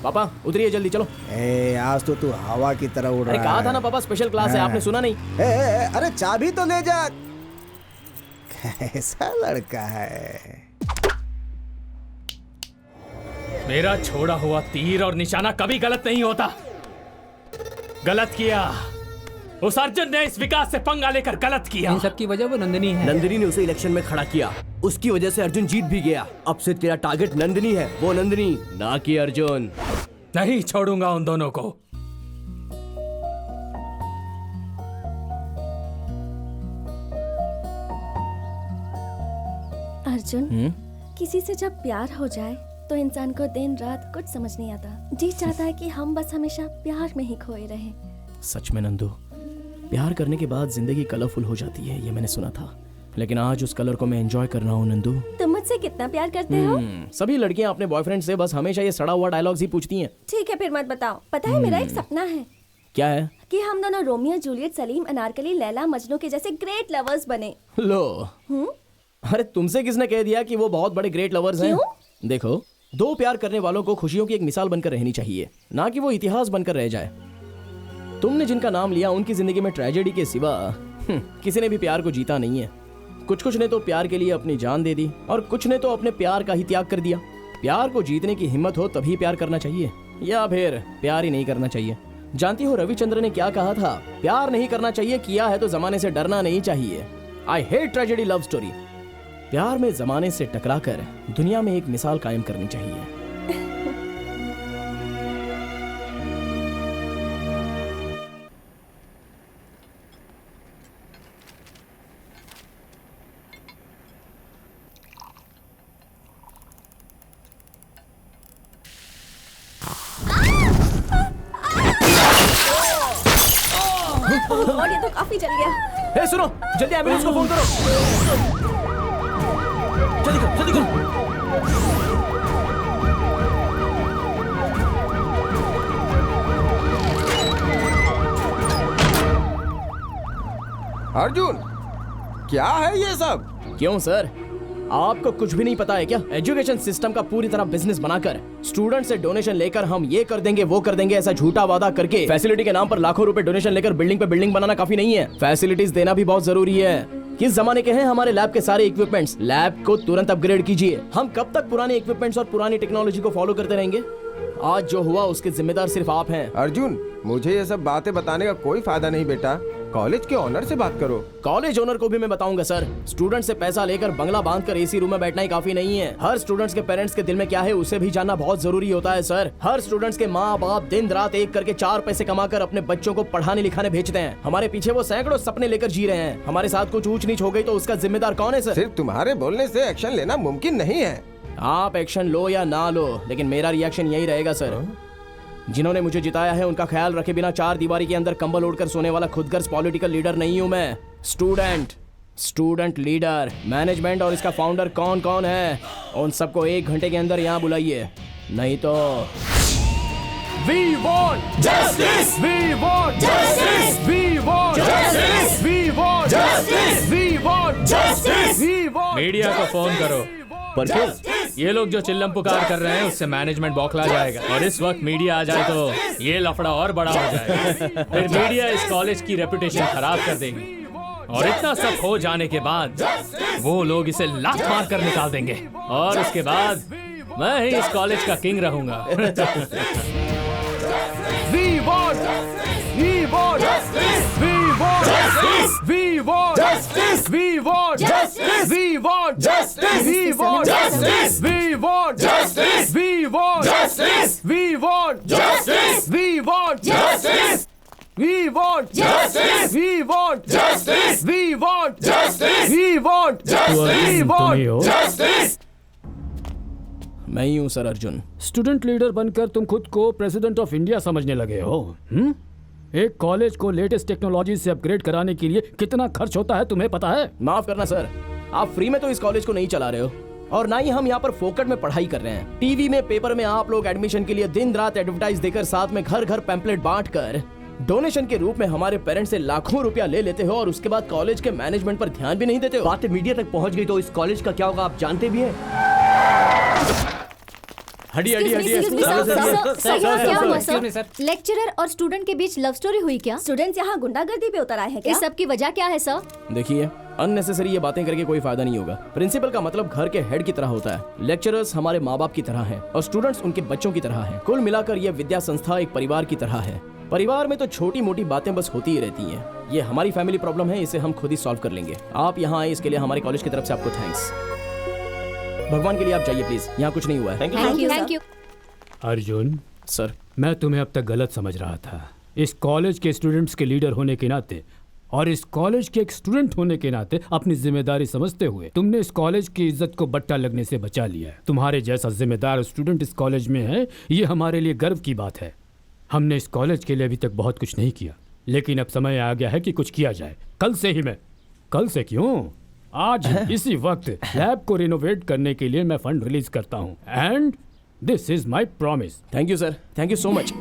पापा उतरिए जल्दी, चलो। आज तो तू हवा की तरह उड़ रहा है। अरे कहा था ना पापा स्पेशल क्लास है, आपने सुना नहीं? अरे चाबी तो ले जा। कैसा लड़का है? मेरा छोड़ा हुआ तीर और निशाना कभी गलत नहीं होता। गलत किया, उस अर्जुन ने इस विकास से पंगा लेकर गलत किया। इन सब की वजह वो नंदिनी है। नंदिनी ने उसे इलेक्शन में खड़ा किया, उसकी वजह से अर्जुन जीत भी गया। अब से तेरा टारगेट नंदिनी है, वो नंदिनी ना कि अर्जुन। नहीं छोड़ूंगा उन दोनों को। अर्जुन, किसी से जब प्यार हो जाए तो इंसान को दिन रात कुछ समझ नहीं आता। जी चाहता है कि हम बस हमेशा प्यार में ही खोए रहें। सच में नंदू, प्यार करने के बाद जिंदगी कलरफुल हो जाती है, ये मैंने सुना था। लेकिन आज उस कलर को मैं एंजॉय कर रहा हूँ नंदू। तुम मुझसे कितना प्यार करते हो? सभी लड़कियां अपने बॉयफ्रेंड से बस हमेशा ये सड़ा हुआ डायलॉग्स ही पूछती हैं। ठीक है फिर मत बताओ। पता है मेरा एक सपना है। क्या है? कि हम दोनों रोमियो जूलियट, सलीम अनारकली, लैला मजनू के जैसे ग्रेट लवर्स बने। लो, अरे तुमसे किसने कह दिया कि वो बहुत बड़े ग्रेट लवर्स हैं? देखो, दो प्यार करने वालों को खुशियों की एक मिसाल बनकर रहनी चाहिए, ना कि वो इतिहास बनकर रह जाए। तुमने जिनका नाम लिया उनकी जिंदगी में ट्रेजेडी के सिवा किसी ने भी प्यार को जीता नहीं है। कुछ ने तो प्यार के लिए अपनी जान दे दी और कुछ ने तो अपने प्यार का ही त्याग कर दिया। प्यार को जीतने की हिम्मत हो तभी प्यार करना चाहिए, या फिर प्यार ही नहीं करना चाहिए। जानती हो रविचंद्र ने क्या कहा था? प्यार नहीं करना चाहिए, किया है तो जमाने से डरना नहीं चाहिए। I hate tragedy love story. प्यार में जमाने से टकराकर दुनिया में एक मिसाल कायम करनी चाहिए। और ये तो काफी जल गया। ए सुनो, जल्दी एम्बुलेंस को फोन करो। जल्दी करो, जल्दी करो। अर्जुन, क्या है ये सब? क्यों सर, आपको कुछ भी नहीं पता है क्या? एजुकेशन सिस्टम का पूरी तरह बिजनेस बनाकर स्टूडेंट से डोनेशन लेकर हम ये कर देंगे वो कर देंगे ऐसा झूठा वादा करके फैसिलिटी के नाम पर लाखों रुपए डोनेशन लेकर बिल्डिंग पे बिल्डिंग बनाना काफी नहीं है। फैसिलिटीज देना भी बहुत जरूरी है। किस जमाने के हैं हमारे लैब के सारे इक्विपमेंट्स? लैब को तुरंत अपग्रेड कीजिए। हम कब तक पुराने इक्विपमेंट्स और पुरानी टेक्नोलॉजी को फॉलो करते रहेंगे? आज जो हुआ उसके जिम्मेदार सिर्फ आप हैं। अर्जुन, मुझे ये सब बातें बताने का कोई फायदा नहीं बेटा। कॉलेज के ऑनर से बात करो। कॉलेज ओनर को भी मैं बताऊंगा सर। स्टूडेंट से पैसा लेकर बंगला बांधकर एसी रूम में बैठना ही काफी नहीं है। हर स्टूडेंट्स के पेरेंट्स के दिल में क्या है उसे भी जानना बहुत जरूरी होता है सर। हर स्टूडेंट्स के माँ बाप दिन रात एक करके 4 पैसे कमाकर अपने बच्चों को पढ़ाने लिखाने भेजते हैं। हमारे पीछे वो सैकड़ों सपने लेकर जी रहे हैं। हमारे साथ कुछ ऊंच नीच हो गई तो उसका जिम्मेदार कौन है सर? सिर्फ तुम्हारे बोलने से एक्शन लेना मुमकिन नहीं है। आप एक्शन लो या ना लो, लेकिन मेरा रिएक्शन यही रहेगा सर। जिन्होंने मुझे जिताया है उनका ख्याल रखे बिना 4 दीवारी के अंदर कंबल ओढ़कर सोने वाला खुदगर्ज पॉलिटिकल लीडर नहीं हूं मैं। Student leader. मैनेजमेंट और इसका फाउंडर कौन कौन है उन सबको 1 घंटे के अंदर यहाँ बुलाइए, नहीं तो We want justice! We want justice! We want justice! We want justice! We want justice! We want media को फोन करो। पर क्यों? ये लोग जो चिल्लम पुकार कर रहे हैं उससे मैनेजमेंट बौखला जाएगा, और इस वक्त मीडिया आ जाए तो ये लफड़ा और बड़ा हो जाएगा। फिर मीडिया इस कॉलेज की रेपुटेशन खराब कर देगी, और इतना सब हो जाने के बाद वो लोग इसे लात मार कर निकाल देंगे, और उसके बाद मैं ही इस कॉलेज का किंग रहूंगा। We want justice! We want justice! We want justice! We want justice! We want justice! We want justice! We want justice! We want justice! We want justice! We want justice! We want justice! We want justice! We want justice! We want justice! We want justice! मैं ही हूँ sir Arjun. Student leader बनकर तुम खुद को president of India समझने लगे हो। एक कॉलेज को लेटेस्ट टेक्नोलॉजी से अपग्रेड कराने के लिए कितना खर्च होता है तुम्हें पता है? माफ करना सर, आप फ्री में तो इस कॉलेज को नहीं चला रहे हो, और ना ही हम यहाँ पर फोकट में पढ़ाई कर रहे हैं। टीवी में, पेपर में आप लोग एडमिशन के लिए दिन रात एडवर्टाइज देकर, साथ में घर घर पैम्पलेट बांट कर डोनेशन के रूप में हमारे पेरेंट्स से लाखों रुपया ले लेते हो, और उसके बाद कॉलेज के मैनेजमेंट पर ध्यान भी नहीं देते हो। बातें मीडिया तक पहुंच गई तो इस कॉलेज का क्या होगा आप जानते भी हैं? लेक्चरर और स्टूडेंट के बीच लव स्टोरी हुई क्या? स्टूडेंट्स यहाँ गुंडागर्दी पे उतर आए हैं क्या? इस सब की वजह क्या है सर? देखिए, अननेसेसरी ये बातें करके कोई फायदा नहीं होगा। प्रिंसिपल का मतलब घर के हेड की तरह होता है, लेक्चरर्स हमारे माँ बाप की तरह हैं, और स्टूडेंट्स उनके बच्चों की तरह हैं। कुल मिलाकर ये विद्या संस्था एक परिवार की तरह है। परिवार में तो छोटी मोटी बातें बस होती ही रहती हैं। ये हमारी फैमिली प्रॉब्लम है, इसे हम खुद ही सॉल्व कर लेंगे। आप यहाँ आए इसके लिए हमारे कॉलेज की तरफ से आपको थैंक्स। भगवान के लिए आप जाइए प्लीज, यहाँ कुछ नहीं हुआ है। Thank you. अर्जुन सर, मैं तुम्हें अब तक गलत समझ रहा था। इस कॉलेज के स्टूडेंट्स के लीडर होने के नाते और इस कॉलेज के एक स्टूडेंट होने के नाते अपनी जिम्मेदारी समझते हुए तुमने इस कॉलेज की इज्जत को बट्टा लगने से बचा लिया है। तुम्हारे जैसा जिम्मेदार स्टूडेंट इस कॉलेज में है, ये हमारे लिए गर्व की बात है। हमने इस कॉलेज के लिए अभी तक बहुत कुछ नहीं किया, लेकिन अब समय आ गया है कि कुछ किया जाए। कल से ही मैं, कल से क्यों, आज इसी वक्त लैब को रिनोवेट करने के लिए मैं फंड रिलीज करता हूँ, and this is my promise. Thank you sir, thank you so much.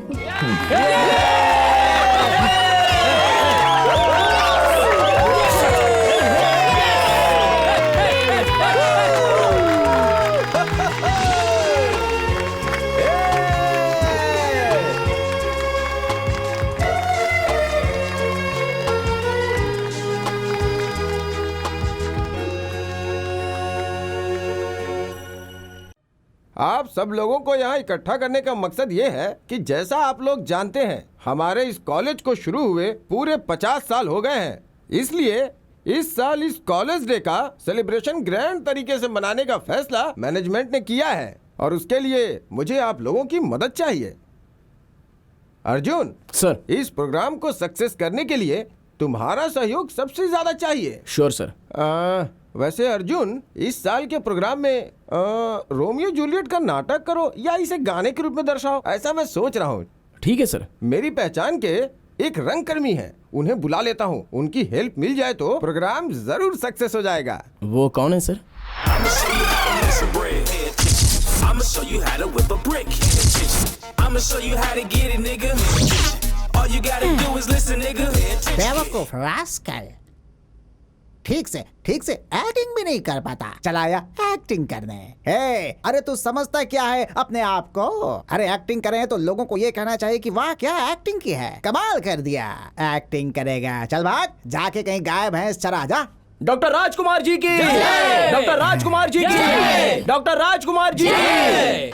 आप सब लोगों को यहाँ इकट्ठा करने का मकसद ये है कि जैसा आप लोग जानते हैं, हमारे इस कॉलेज को शुरू हुए पूरे 50 साल हो गए हैं। इसलिए इस साल इस कॉलेज डे का सेलिब्रेशन ग्रैंड तरीके से मनाने का फैसला मैनेजमेंट ने किया है, और उसके लिए मुझे आप लोगों की मदद चाहिए। अर्जुन सर, इस प्रोग्राम को सक्सेस करने के लिए तुम्हारा सहयोग सबसे ज्यादा चाहिए। Sure sir. वैसे अर्जुन, इस साल के प्रोग्राम में रोमियो जूलियट का नाटक करो या इसे गाने के रूप में दर्शाओ, ऐसा मैं सोच रहा हूँ। ठीक है सर। मेरी पहचान के एक रंगकर्मी हैं, उन्हें बुला लेता हूँ। उनकी हेल्प मिल जाए तो प्रोग्राम जरूर सक्सेस हो जाएगा। वो कौन है सर? बेवकूफ रास्कल, ठीक से एक्टिंग भी नहीं कर पाता, चला आया एक्टिंग करने। हे, अरे तू समझता क्या है अपने आप को? अरे एक्टिंग करें तो लोगों को ये कहना चाहिए कि वाह क्या एक्टिंग की है, कमाल कर दिया। एक्टिंग करेगा, चल भाग, जाके कहीं गाय भैंस चरा जा। डॉक्टर राजकुमार जी की, डॉक्टर राजकुमार जी की, डॉक्टर राजकुमार जी की।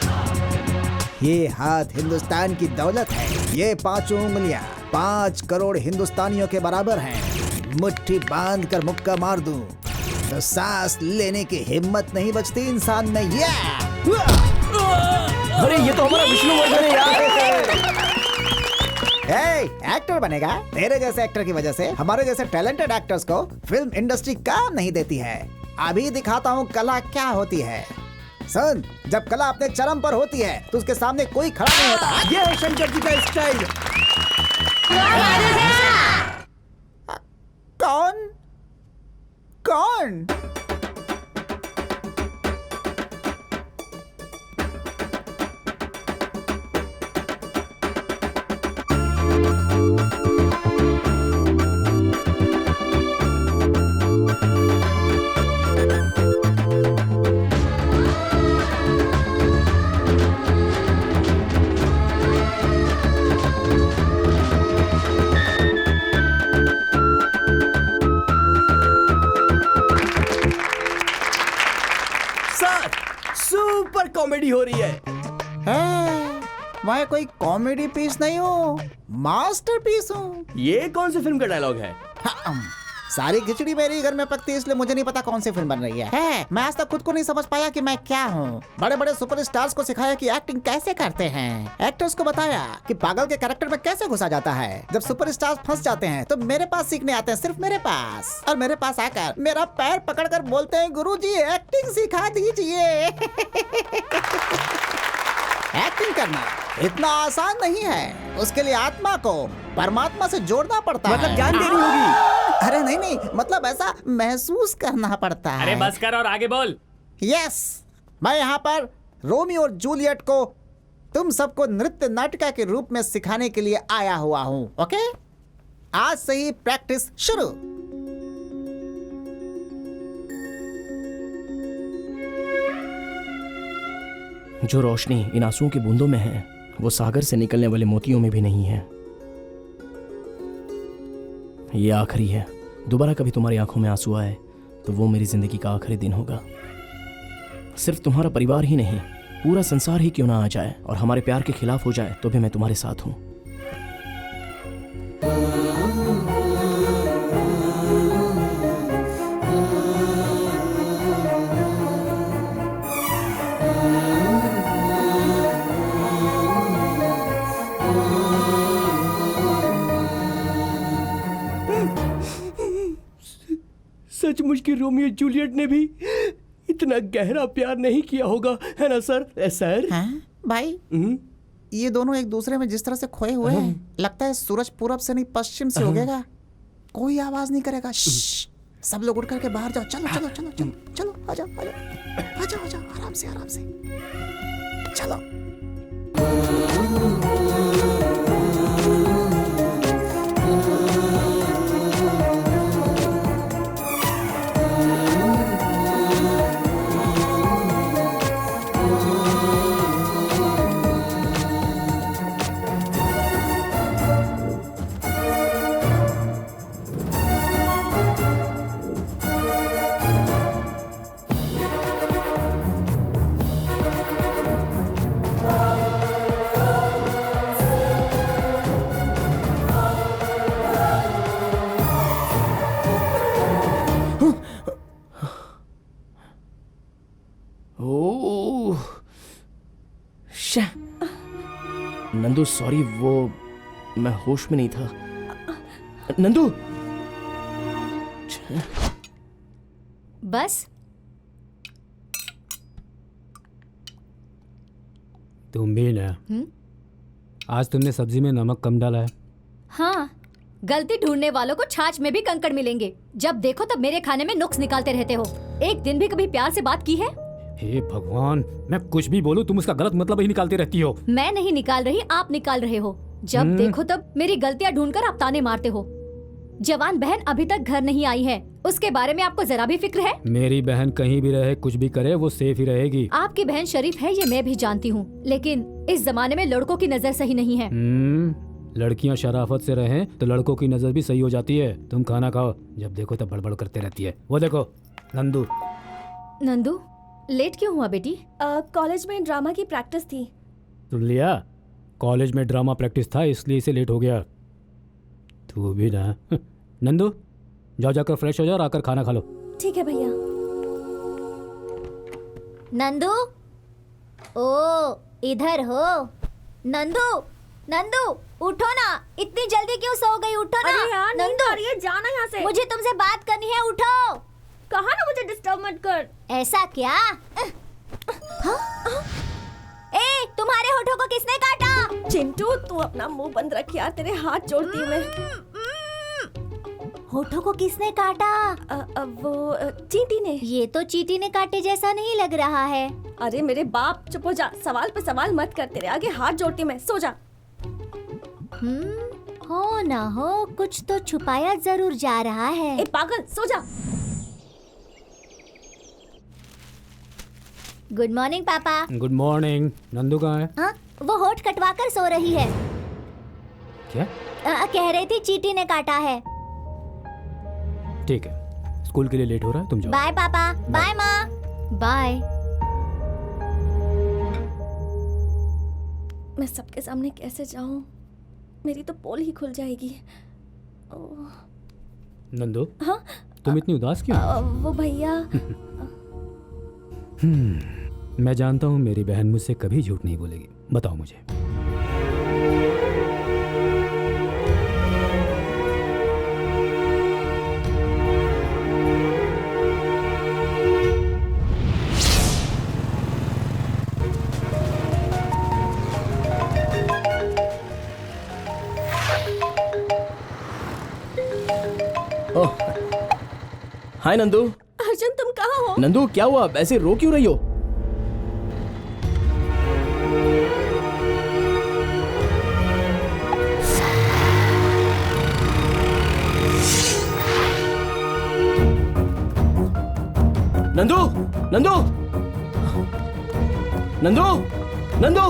ये हाथ हिंदुस्तान की दौलत है, ये 5 उंगलियां 5 करोड़ हिंदुस्तानियों के बराबर हैं, मुट्ठी बांध कर मुक्का मार दूं तो सांस लेने की हिम्मत नहीं बचती इंसान में। ये अरे ये तो हमारा विष्णुवर्धन है यार। एक्टर बनेगा? तेरे जैसे एक्टर की वजह से हमारे जैसे टैलेंटेड एक्टर्स को फिल्म इंडस्ट्री काम नहीं देती है। अभी दिखाता हूँ कला क्या होती है। सुन, जब कला अपने चरम पर होती है तो उसके सामने कोई खड़ा नहीं होता। ये है शंकर जी का स्टाइल। कौन कौन? सर, सुपर कॉमेडी हो रही है। मैं कोई कॉमेडी पीस नहीं हूँ, मास्टरपीस हूँ। ये कौन सी फिल्म का डायलॉग है? सारी खिचड़ी मेरी घर में पकती, इसलिए मुझे नहीं पता कौन सी फिल्म बन रही है। मैं आज तक खुद को नहीं समझ पाया कि मैं क्या हूँ। बड़े बड़े सुपरस्टार्स को सिखाया कि एक्टिंग कैसे करते हैं, एक्टर्स को बताया कि पागल के कैरेक्टर में कैसे घुसा जाता है। जब सुपरस्टार्स फंस जाते हैं तो मेरे पास सीखने आते हैं, सिर्फ मेरे पास। और मेरे पास आकर मेरा पैर पकड़कर बोलते हैं, गुरुजी एक्टिंग सिखा दीजिए। एक्टिंग करना इतना आसान नहीं है, उसके लिए आत्मा को परमात्मा से जोड़ना पड़ता है। मतलब जान देनी होगी। अरे नहीं, मतलब ऐसा महसूस करना पड़ता है। अरे बस कर और आगे बोल। यस, मैं यहाँ पर रोमियो और जूलियट को तुम सबको नृत्य नाटिका के रूप में सिखाने के लिए आया हुआ हूँ। ओके, आज से ही प्रैक्टिस शुरू। जो रोशनी इन आंसुओं की बूंदों में है वो सागर से निकलने वाले मोतियों में भी नहीं है। ये आखिरी है। दोबारा कभी तुम्हारी आंखों में आंसू आए तो वो मेरी जिंदगी का आखिरी दिन होगा। सिर्फ तुम्हारा परिवार ही नहीं, पूरा संसार ही क्यों ना आ जाए और हमारे प्यार के खिलाफ हो जाए तो भी मैं तुम्हारे साथ हूं। सचमुच की रोमियो जूलियट ने भी इतना गहरा प्यार नहीं किया होगा, है ना सर? सर भाई, ये दोनों एक दूसरे में जिस तरह से खोए हुए हैं, लगता है सूरज पूरब से नहीं पश्चिम से उगेगा। कोई आवाज नहीं करेगा। सब लोग उठ करके बाहर जाओ। चलो चलो चलो चलो चलो, आ जाओ आ जाओ आ जाओ आ जाओ, आराम से आराम से चलो। नंदू सॉरी, वो मैं होश में नहीं था। नंदू बस तुम भी ना। आज तुमने सब्जी में नमक कम डाला है। हाँ, गलती ढूंढने वालों को छाछ में भी कंकड़ मिलेंगे। जब देखो तब मेरे खाने में नुक्स निकालते रहते हो। एक दिन भी कभी प्यार से बात की है? हे भगवान, मैं कुछ भी बोलूं तुम उसका गलत मतलब ही निकालती रहती हो। मैं नहीं निकाल रही, आप निकाल रहे हो। जब देखो तब मेरी गलतियां ढूंढकर आप ताने मारते हो। जवान बहन अभी तक घर नहीं आई है, उसके बारे में आपको जरा भी फिक्र है? मेरी बहन कहीं भी रहे, कुछ भी करे, वो सेफ ही रहेगी। आपकी बहन शरीफ है, ये मैं भी जानती हूँ, लेकिन इस जमाने में लड़कों की नजर सही नहीं है। लड़कियाँ शराफत से रहें तो लड़कों की नजर भी सही हो जाती है। तुम खाना खाओ, जब देखो तब बड़बड़ करते रहती है। वो देखो नंदू। नंदू, लेट क्यों हुआ बेटी? कॉलेज में ड्रामा की प्रैक्टिस थी। सुन लिया, कॉलेज में ड्रामा प्रैक्टिस था इसलिए इसे लेट हो गया। तू भी ना। नंदू जाओ, जाकर फ्रेश हो जाओ और आकर खाना खा लो। ठीक है भैया। नंदू, ओ इधर हो। नंदू, नंदू उठो ना, इतनी जल्दी क्यों सो गई? उठो ना। अरे यार, नींद आ रही है, जाना यहाँ से। मुझे तुमसे बात करनी है, उठो। कहा ना मुझे डिस्टर्ब मत कर। ऐसा क्या? ए, तुम्हारे होठों को किसने काटा? चिंटू, तू अपना मुंह बंद रख यार, तेरे हाथ जोड़ती हूँ मैं। होठों को किसने काटा? वो चींटी ने। ये तो चींटी ने काटे जैसा नहीं लग रहा है। अरे मेरे बाप, चुप हो जा, सवाल पे सवाल मत कर, तेरे आगे हाथ जोड़ती हूँ मैं, सो जा। हो ना हो, कुछ तो छुपाया जरूर जा रहा है। ए पागल, सो जा। गुड मॉर्निंग पापा। Good morning. नंदू कहाँ है? हाँ, वो होठ कटवाकर सो रही है। क्या? कह रही थी चींटी ने काटा है। ठीक है, स्कूल के लिए लेट हो रहा है, तुम जाओ। बाय पापा। बाय माँ। बाय। मैं सबके सामने कैसे जाऊं? मेरी तो पोल ही खुल जाएगी। नंदू, हाँ? तुम इतनी उदास क्यों? वो भैया। मैं जानता हूँ मेरी बहन मुझसे कभी झूठ नहीं बोलेगी। बताओ मुझे। हाय नंदू। अर्जुन, तुम कहाँ हो? नंदू क्या हुआ, ऐसे रो क्यों रही हो? नंदू, नंदू, नंदू, नंदू।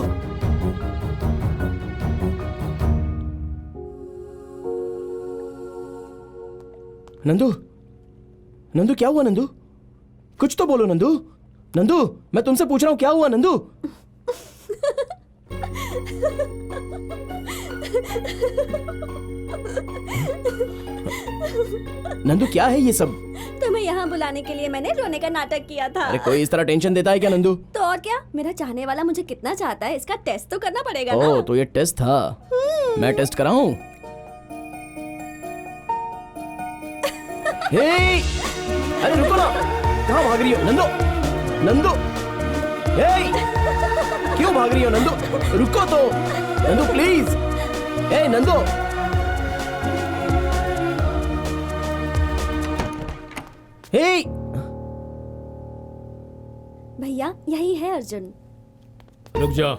नंदू, नंदू क्या हुआ? नंदू कुछ तो बोलो। नंदू, नंदू मैं तुमसे पूछ रहा हूँ, क्या हुआ? नंदू, नंदू क्या है ये सब? तुम्हें यहाँ बुलाने के लिए मैंने रोने का नाटक किया था। अरे कोई इस तरह टेंशन देता है क्या नंदू? तो और क्या, मेरा चाहने वाला मुझे कितना चाहता है इसका टेस्ट तो करना पड़ेगा ना। ओह, तो ये टेस्ट था। मैं टेस्ट कराऊं? हे! अरे रुको ना, कहाँ भाग रही हो नंदू? नंदू, हे! क्यों भाग रही हो नंदू? रुको तो नंदू, प्लीज। हे नंदू, हे! भैया यही है अर्जुन। रुक जा।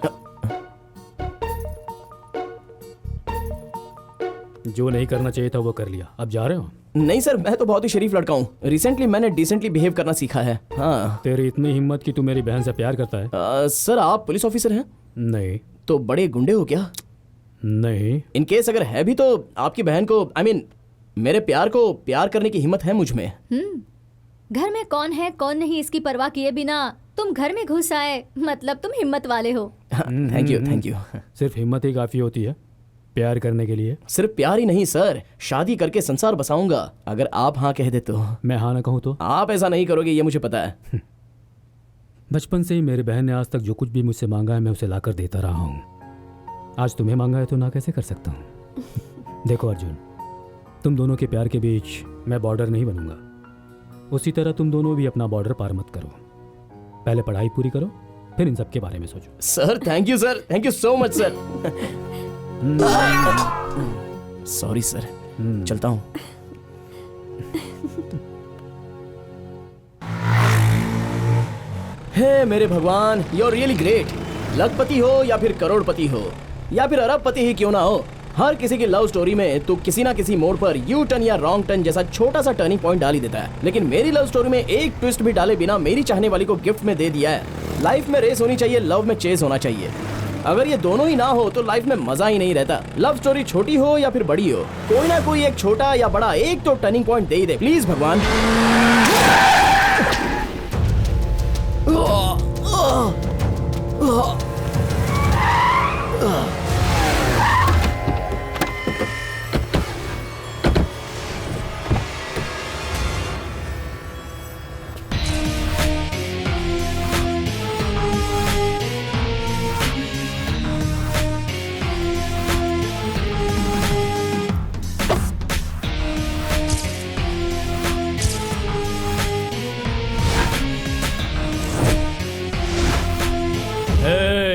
जो नहीं करना चाहिए था वो कर लिया, अब जा रहे हो? नहीं सर, मैं तो बहुत ही शरीफ लड़का हूँ। रिसेंटली मैंने डिसेंटली बिहेव करना सीखा है। हाँ। तेरी इतनी हिम्मत कि तू मेरी बहन से प्यार करता है? सर आप पुलिस ऑफिसर हैं? नहीं। तो बड़े गुंडे हो क्या? नहीं। इन केस अगर है भी तो आपकी बहन को, I mean, मेरे प्यार को प्यार करने की हिम्मत है मुझ में। घर में कौन है कौन नहीं इसकी परवाह किए बिना तुम घर में घुस आए, मतलब तुम हिम्मत वाले हो। Thank you, thank you. सिर्फ हिम्मत ही काफी होती है प्यार करने के लिए? सिर्फ प्यार ही नहीं सर, शादी करके संसार बसाऊंगा अगर आप हाँ कह दे तो। मैं हाँ ना कहूँ तो? आप ऐसा नहीं करोगे ये मुझे पता है। बचपन से ही मेरी बहन ने आज तक जो कुछ भी मुझसे मांगा है मैं उसे लाकर देता रहा हूँ। आज तुम्हें मांगा है तो ना कैसे कर सकता हूँ? देखो अर्जुन, तुम दोनों के प्यार के बीच मैं बॉर्डर नहीं बनूंगा। उसी तरह तुम दोनों भी अपना बॉर्डर पार मत करो। पहले पढ़ाई पूरी करो, फिर इन सब के बारे में सोचो। Sir thank you sir, thank you so much sir. Sorry sir, चलता हूँ। हे मेरे भगवान, यू आर रियली ग्रेट। लखपति हो या फिर करोड़पति हो या फिर अरबपति ही क्यों ना हो, हर किसी की लव स्टोरी में तू किसी ना किसी मोड़ पर यू टर्न या रॉन्ग टर्न जैसा छोटा सा टर्निंग पॉइंट डाल ही देता है। लेकिन मेरी लव स्टोरी में एक ट्विस्ट भी डाले बिना मेरी चाहने वाली को गिफ्ट में दे दिया है। लाइफ में रेस होनी चाहिए, लव में चेस होना चाहिए। अगर ये दोनों ही ना हो तो लाइफ में मजा ही नहीं रहता। लव स्टोरी छोटी हो या फिर बड़ी हो, कोई ना कोई एक छोटा या बड़ा एक तो turning point they he they please भगवान।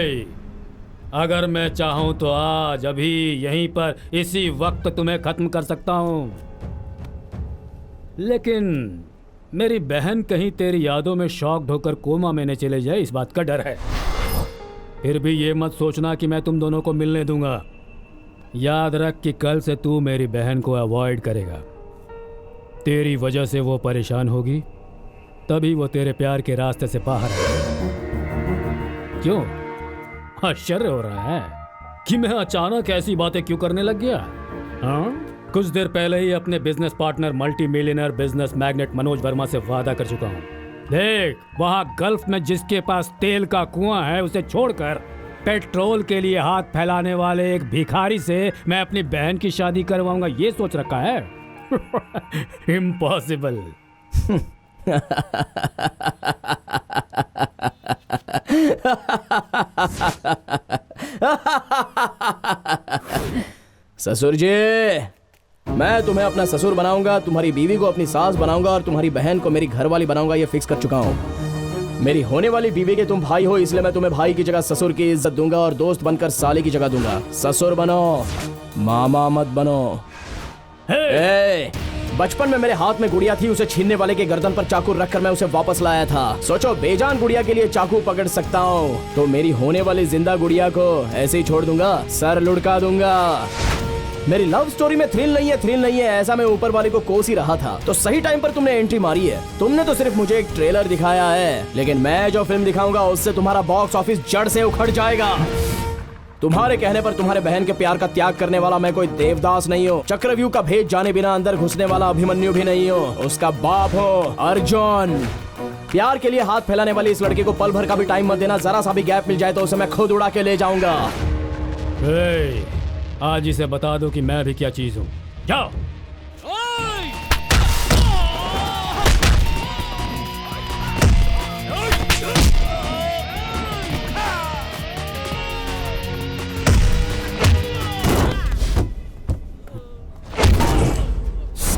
हे, अगर मैं चाहूं तो आज अभी यहीं पर इसी वक्त तुम्हें खत्म कर सकता हूं, लेकिन मेरी बहन कहीं तेरी यादों में शॉक्ड होकर कोमा में न चले जाए, इस बात का डर है। फिर भी ये मत सोचना कि मैं तुम दोनों को मिलने दूंगा। याद रख कि कल से तू मेरी बहन को अवॉइड करेगा। तेरी वजह से वो परेशान होगी, तभी वो तेरे प्यार के रास्ते से बाहर आएगी। क्यों आश्चर्य हो रहा है कि मैं अचानक ऐसी बातें क्यों करने लग गया? हाँ, कुछ देर पहले ही अपने business partner multi millionaire business magnet Manoj Verma से वादा कर चुका हूँ। देख, वहाँ गल्फ में जिसके पास तेल का कुआं है उसे छोड़कर पेट्रोल के लिए हाथ फैलाने वाले एक भिखारी से मैं अपनी बहन की शादी करवाऊंगा, ये सोच रखा है? इम्पॉसिबल। ससुर जी, मैं तुम्हें अपना ससुर बनाऊंगा, तुम्हारी बीवी को अपनी सास बनाऊंगा और तुम्हारी बहन को मेरी घरवाली बनाऊंगा, ये फिक्स कर चुका हूँ। मेरी होने वाली बीवी के तुम भाई हो, इसलिए मैं तुम्हें भाई की जगह ससुर की इज्जत दूंगा और दोस्त बनकर साले की जगह दूंगा। ससुर बनो, मामा मत बनो। बचपन में मेरे हाथ में गुड़िया थी, उसे छीनने वाले के गर्दन पर चाकू रखकर मैं उसे वापस लाया था। सोचो, बेजान गुड़िया के लिए चाकू पकड़ सकता हूँ तो मेरी होने वाली जिंदा गुड़िया को ऐसे ही छोड़ दूंगा, सर लुढ़का दूंगा। मेरी लव स्टोरी में थ्रिल नहीं है, ऐसा मैं ऊपर वाले को कोस ही रहा था। तो सही टाइम पर तुमने एंट्री मारी है। तुमने तो सिर्फ मुझे एक ट्रेलर दिखाया है, लेकिन मैं जो फिल्म दिखाऊंगा उससे तुम्हारा बॉक्स ऑफिस जड़ से उखड़ जाएगा। तुम्हारे कहने पर तुम्हारे बहन के प्यार का त्याग करने वाला मैं कोई देवदास नहीं हूँ, चक्रव्यूह का भेद जाने बिना अंदर घुसने वाला अभिमन्यु भी नहीं हूँ, उसका बाप हो अर्जुन। प्यार के लिए हाथ फैलाने वाली इस लड़के को पल भर का भी टाइम मत देना, जरा सा भी गैप मिल जाए तो उसे मैं खुद उड़ा के ले जाऊंगा। आज इसे बता दो कि मैं भी क्या चीज हूँ। जाओ।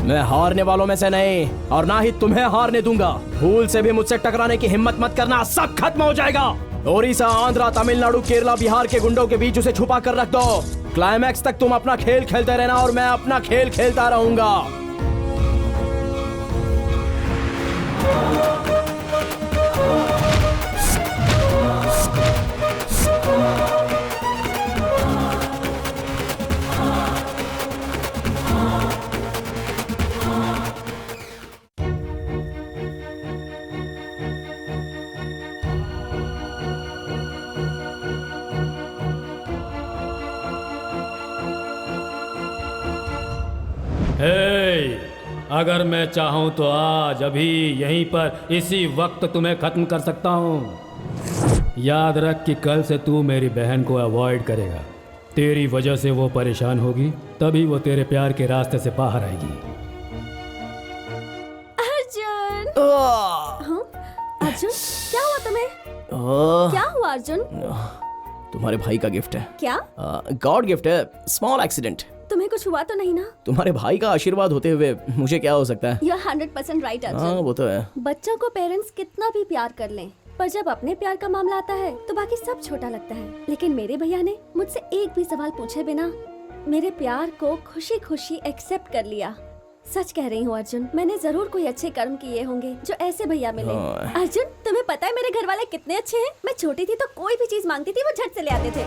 मैं हारने वालों में से नहीं और ना ही तुम्हें हारने दूंगा। भूल से भी मुझसे टकराने की हिम्मत मत करना, सब खत्म हो जाएगा। ओडिशा, आंध्रा, तमिलनाडु, केरला, बिहार के गुंडों के बीच उसे छुपा कर रख दो। क्लाइमैक्स तक तुम अपना खेल खेलते रहना और मैं अपना खेल खेलता रहूंगा। अगर मैं चाहूं तो आज अभी यहीं पर इसी वक्त तुम्हें खत्म कर सकता हूं। याद रख कि कल से तू मेरी बहन को अवॉइड करेगा। तेरी वजह से वो परेशान होगी, तभी वो तेरे प्यार के रास्ते से बाहर आएगी। अर्जुन, हाँ? अर्जुन, क्या हुआ तुम्हें? क्या हुआ अर्जुन? तुम्हारे भाई का गिफ्ट है। क्या? गॉड गिफ्ट है, स्मॉल एक्सीडेंट। तुम्हें कुछ हुआ तो नहीं ना? तुम्हारे भाई का आशीर्वाद होते हुए मुझे क्या हो सकता है? You're 100% right, Arjun. हाँ, वो तो है। बच्चों को पेरेंट्स कितना भी प्यार कर लें, पर जब अपने प्यार का मामला आता है तो बाकी सब छोटा लगता है। लेकिन मेरे भैया ने मुझसे एक भी सवाल पूछे बिना मेरे प्यार को खुशी खुशी एक्सेप्ट कर लिया। सच कह रही हूँ अर्जुन, मैंने जरूर कोई अच्छे कर्म किए होंगे जो ऐसे भैया मिले। अर्जुन, तुम्हें पता है मेरे घर वाले कितने अच्छे हैं? मैं छोटी थी तो कोई भी चीज मांगती थी वो झट से ले आते थे।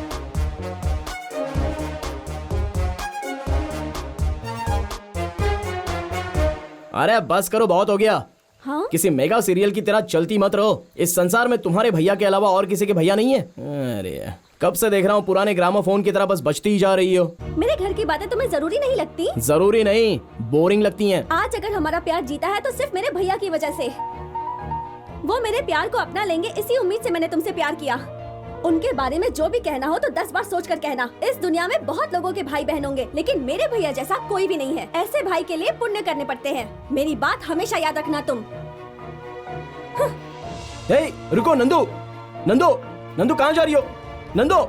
अरे बस करो, बहुत हो गया। हाँ? किसी मेगा सीरियल की तरह चलती मत रहो। इस संसार में तुम्हारे भैया के अलावा और किसी के भैया नहीं है। अरे कब से देख रहा हूँ पुराने ग्रामोफोन की तरह बस बजती ही जा रही हो। मेरे घर की बातें तुम्हें जरूरी नहीं लगती? जरूरी नहीं, बोरिंग लगती हैं। आज अगर हमारा प्यार जीता है तो सिर्फ मेरे भैया की वजह से। वो मेरे प्यार को अपना लेंगे, इसी उम्मीद से मैंने तुमसे प्यार किया। उनके बारे में जो भी कहना हो तो 10 बार सोच कर कहना। इस दुनिया में बहुत लोगों के भाई बहन होंगे, लेकिन मेरे भैया जैसा कोई भी नहीं है। ऐसे भाई के लिए पुण्य करने पड़ते हैं। मेरी बात हमेशा याद रखना तुम। रुको नंदू, नंदू, नंदू कहाँ जा रही हो? नंदू,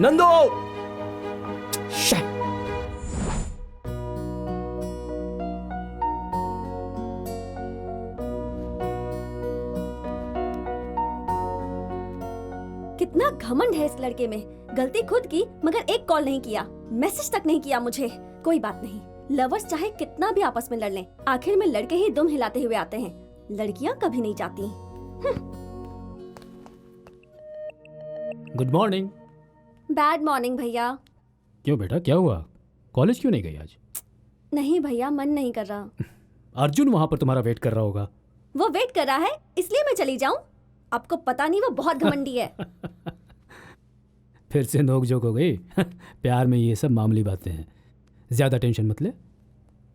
नंदू। इतना घमंड है इस लड़के में। गलती खुद की, मगर एक कॉल नहीं किया, मैसेज तक नहीं किया मुझे। कोई बात नहीं, लवर्स चाहे कितना भी आपस में लड़ लें, आखिर में लड़के ही दुम हिलाते हुए आते हैं, लड़कियां कभी नहीं जाती। Good morning. बैड मॉर्निंग भैया। क्यों बेटा, क्या हुआ? कॉलेज क्यों नहीं गई आज? नहीं भैया, मन नहीं कर रहा। अर्जुन वहां पर तुम्हारा वेट कर रहा होगा। वो वेट कर रहा है इसलिए मैं चली जाऊं? आपको पता नहीं वो बहुत घमंडी है। फिर से नोक-झोंक हो गई। प्यार में ये सब मामूली बातें हैं, ज्यादा टेंशन मत ले।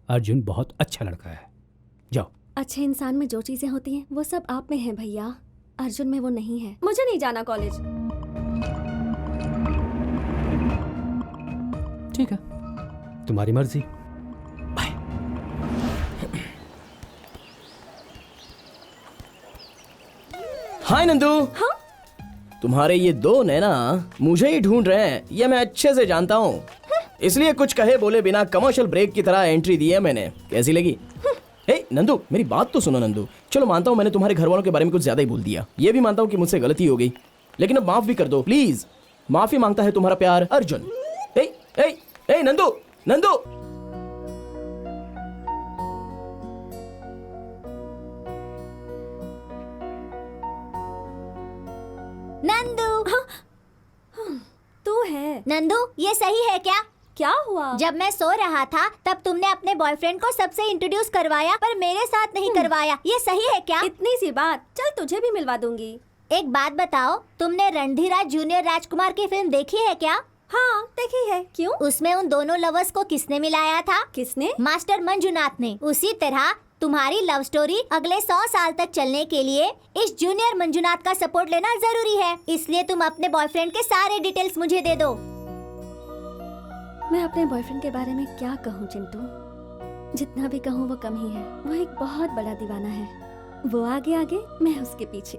अर्जुन बहुत अच्छा लड़का है, जाओ। अच्छे इंसान में जो चीजें होती हैं वो सब आप में हैं भैया, अर्जुन में वो नहीं है। मुझे नहीं जाना कॉलेज। ठीक है, तुम्हारी मर्जी। हाय नंदू। हाँ? तुम्हारे ये दो नैना मुझे ही ढूंढ रहे हैं, ये मैं अच्छे से जानता हूँ। इसलिए कुछ कहे बोले बिना कमर्शियल ब्रेक की तरह एंट्री दी है मैंने। कैसी लगी? हे नंदू, मेरी बात तो सुनो नंदू। चलो मानता हूँ मैंने तुम्हारे घर वालों के बारे में कुछ ज्यादा ही बोल दिया, ये भी मानता हूँ कि मुझसे गलती हो गई, लेकिन अब माफ भी कर दो प्लीज। माफी मांगता है तुम्हारा प्यार अर्जुन। हे हे हे नंदू, नंदू। नंदू। तू है? नंदू, ये सही है क्या? क्या हुआ? जब मैं सो रहा था तब तुमने अपने बॉयफ्रेंड को सबसे इंट्रोड्यूस करवाया, पर मेरे साथ नहीं करवाया। ये सही है क्या? इतनी सी बात, चल तुझे भी मिलवा दूंगी। एक बात बताओ, तुमने रणधीराज जूनियर राजकुमार की फिल्म देखी है क्या? हाँ देखी है। क्यों? उसमें उन दोनों लवर्स को किसने मिलाया था? किसने? मास्टर मंजुनाथ ने। उसी तरह तुम्हारी लव स्टोरी अगले 100 साल तक चलने के लिए इस जूनियर मंजुनाथ का सपोर्ट लेना जरूरी है। इसलिए तुम अपने बॉयफ्रेंड के सारे डिटेल्स मुझे दे दो। मैं अपने बॉयफ्रेंड के बारे में क्या कहूँ चिंटू, जितना भी कहूँ वो कम ही है। वो एक बहुत बड़ा दीवाना है, वो आगे आगे, मैं उसके पीछे।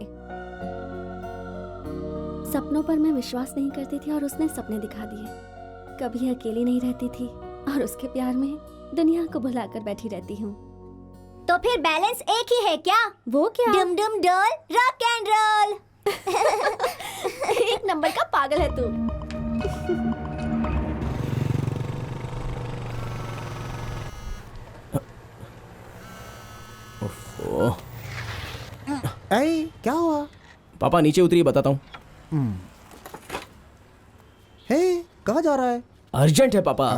सपनों पर मैं विश्वास नहीं करती थी और उसने सपने दिखा दिए। कभी अकेली नहीं रहती थी और उसके प्यार में दुनिया को भुलाकर बैठी रहती हूँ। तो फिर बैलेंस एक ही है क्या? वो क्या? डुम डुम डोल रॉक एंड रोल। एक नंबर का पागल है तू। ऐ, क्या हुआ? पापा नीचे उतरिए, बताता हूँ। हे, कहाँ जा रहा है? अर्जेंट है पापा।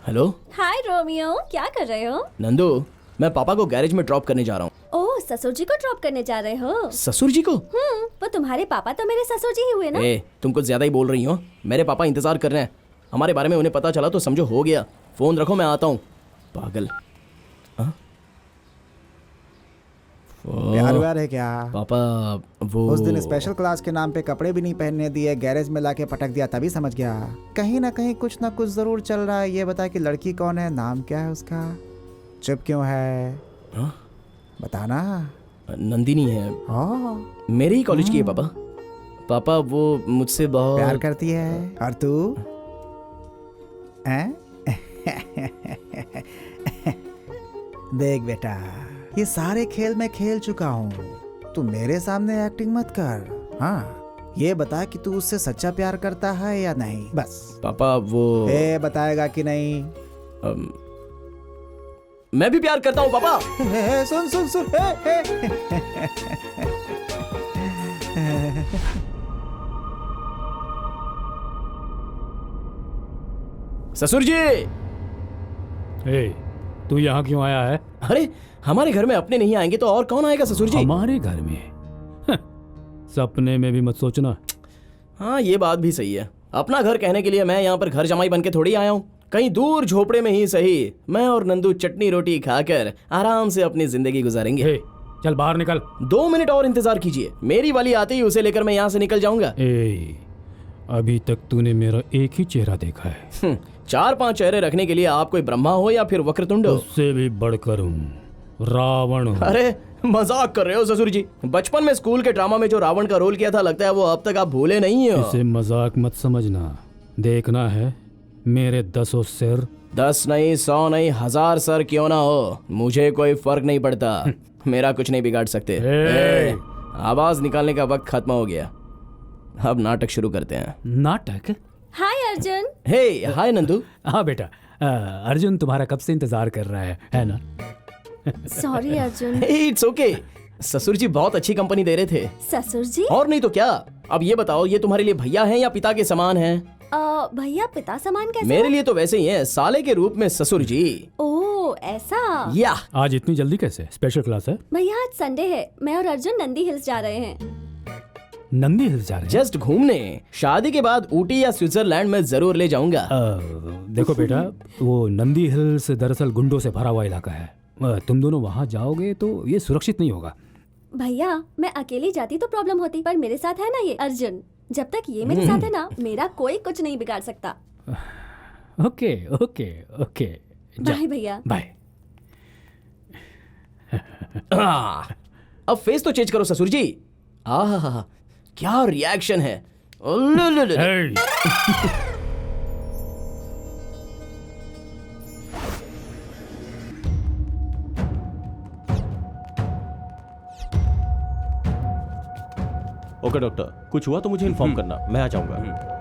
हेलो। हाय रोमियो, क्या कर रहे हो? नंदू, मैं पापा को गैरेज में ड्रॉप करने जा रहा हूँ। ओह, ससुर जी को ड्रॉप करने जा रहे हो? ससुर जी को? वो तुम्हारे पापा तो मेरे ससुर जी ही हुए ना। तुम कुछ ज्यादा ही बोल रही हो। मेरे पापा इंतजार कर रहे हैं, हमारे बारे में उन्हें पता चला तो समझो हो गया। फोन रखो, मैं आता हूँ। पागल। प्यार व्यार है क्या? पापा वो उस दिन स्पेशल क्लास के नाम पे कपड़े भी नहीं पहनने दिए, गैरेज में लाके पटक दिया, तभी समझ गया कहीं ना कहीं कुछ ना कुछ जरूर चल रहा है। ये बता कि लड़की कौन है, नाम क्या है उसका, चुप क्यों है? बताना। नंदिनी है, मेरे ही कॉलेज की है पापा। पापा वो मुझसे बहुत प्यार करती है। और तू? देख बेटा, ये सारे खेल मैं खेल चुका हूँ, तू मेरे सामने एक्टिंग मत कर। हाँ, ये बता कि तू उससे सच्चा प्यार करता है या नहीं, बस। पापा वो बताएगा कि नहीं? मैं भी प्यार करता हूँ पापा। सुन सुन सुन। ससुर जी। तू यहाँ क्यों आया है? अरे हमारे घर में अपने नहीं आएंगे तो और कौन आएगा ससुर जी? हमारे घर में? सपने में भी मत सोचना। हाँ ये बात भी सही है। अपना घर कहने के लिए मैं यहाँ पर घर जमाई बन के थोड़ी आया हूँ। कहीं दूर झोपड़े में ही सही, मैं और नंदू चटनी रोटी खाकर आराम से अपनी जिंदगी गुजारेंगे। चल बाहर निकल। 2 मिनट और इंतजार कीजिए, मेरी वाली आते ही उसे लेकर मैं यहाँ से निकल जाऊंगा। अभी तक तूने मेरा एक ही चेहरा देखा है। 4-5 चेहरे रखने के लिए आप कोई ब्रह्मा हो या फिर वक्रतुंड हो? उससे भी बढ़कर हूँ, रावण हूँ। अरे मजाक कर रहे हो ससुर जी? बचपन में स्कूल के ड्रामा में जो रावण का रोल किया था, लगता है वो अब तक आप भूले नहीं हो। इसे मजाक मत समझना। देखना है मेरे 10 सिर। 10 नहीं, 100 नहीं, 1000 सर क्यों ना हो, मुझे कोई फर्क नहीं पड़ता। मेरा कुछ नहीं बिगाड़ सकते। ए! आवाज निकालने का वक्त खत्म हो गया, अब नाटक शुरू करते हैं। नाटक? हाय अर्जुन। हे हाय नंदू। हाँ बेटा, अर्जुन तुम्हारा कब से इंतजार कर रहा है ना? सॉरी अर्जुन। It's okay. ससुर जी बहुत अच्छी कंपनी दे रहे थे। ससुर जी? और नहीं तो क्या। अब ये बताओ, ये तुम्हारे लिए भैया हैं या पिता के समान हैं? भैया पिता समान कैसे? मेरे लिए तो वैसे ही हैं, साले के रूप में ससुर जी। ओह ऐसा। या आज इतनी जल्दी कैसे? स्पेशल क्लास है? भैया आज संडे है, मैं और अर्जुन नंदी हिल्स जा रहे हैं। नंदी हिल्स जा रहे हैं? जस्ट घूमने। शादी के बाद ऊटी या स्विट्जरलैंड में जरूर ले जाऊंगा। देखो बेटा, वो नंदी हिल्स दरअसल गुंडों से भरा हुआ इलाका है। तुम दोनों वहाँ जाओगे तो ये सुरक्षित नहीं होगा। भैया मैं अकेली जाती तो प्रॉब्लम होती, पर मेरे साथ है ना ये अर्जुन। जब तक ये मेरे साथ है ना, मेरा कोई कुछ नहीं बिगाड़ सकता। Okay okay okay. बाय भैया। बाय। अब फेस तो चेंज करो ससुर जी। आहा क्या रिएक्शन है। ओके डॉक्टर, कुछ हुआ तो मुझे इन्फॉर्म करना, मैं आ जाऊंगा।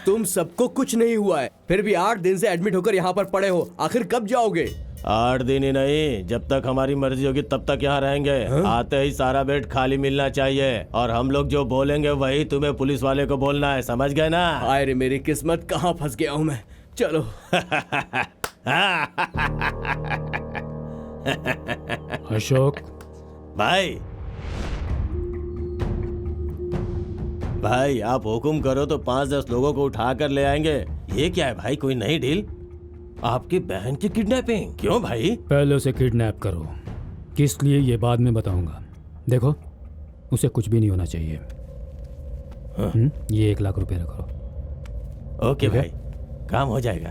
तुम सबको कुछ नहीं हुआ है, फिर भी 8 दिन से एडमिट होकर यहाँ पर पड़े हो। आखिर कब जाओगे? 8 दिन ही नहीं, जब तक हमारी मर्जी होगी तब तक यहाँ रहेंगे। आते ही सारा बेड खाली मिलना चाहिए, और हम लोग जो बोलेंगे वही तुम्हें पुलिस वाले को बोलना है, समझ गए ना? हाय रे मेरी किस्मत, कहाँ फंस गया हूँ मैं। चलो। अशोक भाई आप हुक्म करो तो 5-10 लोगों को उठा कर ले आएंगे। ये क्या है भाई, कोई नई डील? आपकी बहन की किडनैपिंग? क्यों भाई? पहले उसे किडनैप करो, किस लिए ये बाद में बताऊंगा। देखो, उसे कुछ भी नहीं होना चाहिए। ये 1 लाख रुपए रखो। ओके भाई, काम हो जाएगा।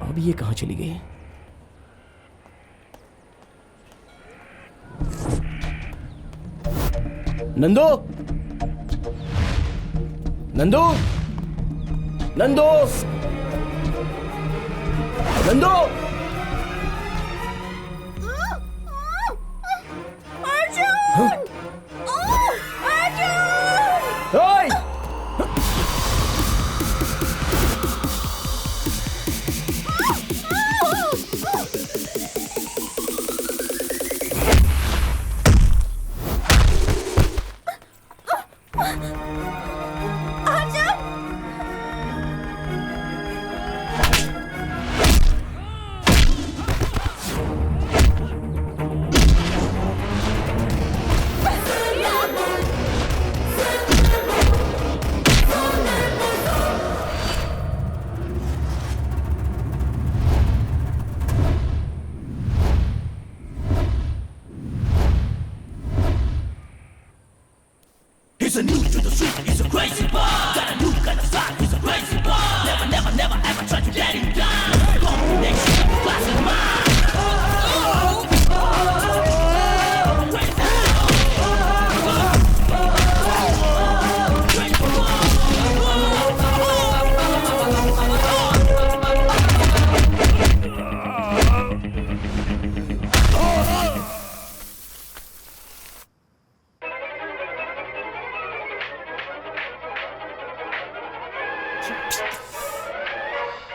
अब ये कहाँ चली गई? नंदू, नंदू, नंदू, नंदू। अर्जुन! ओए!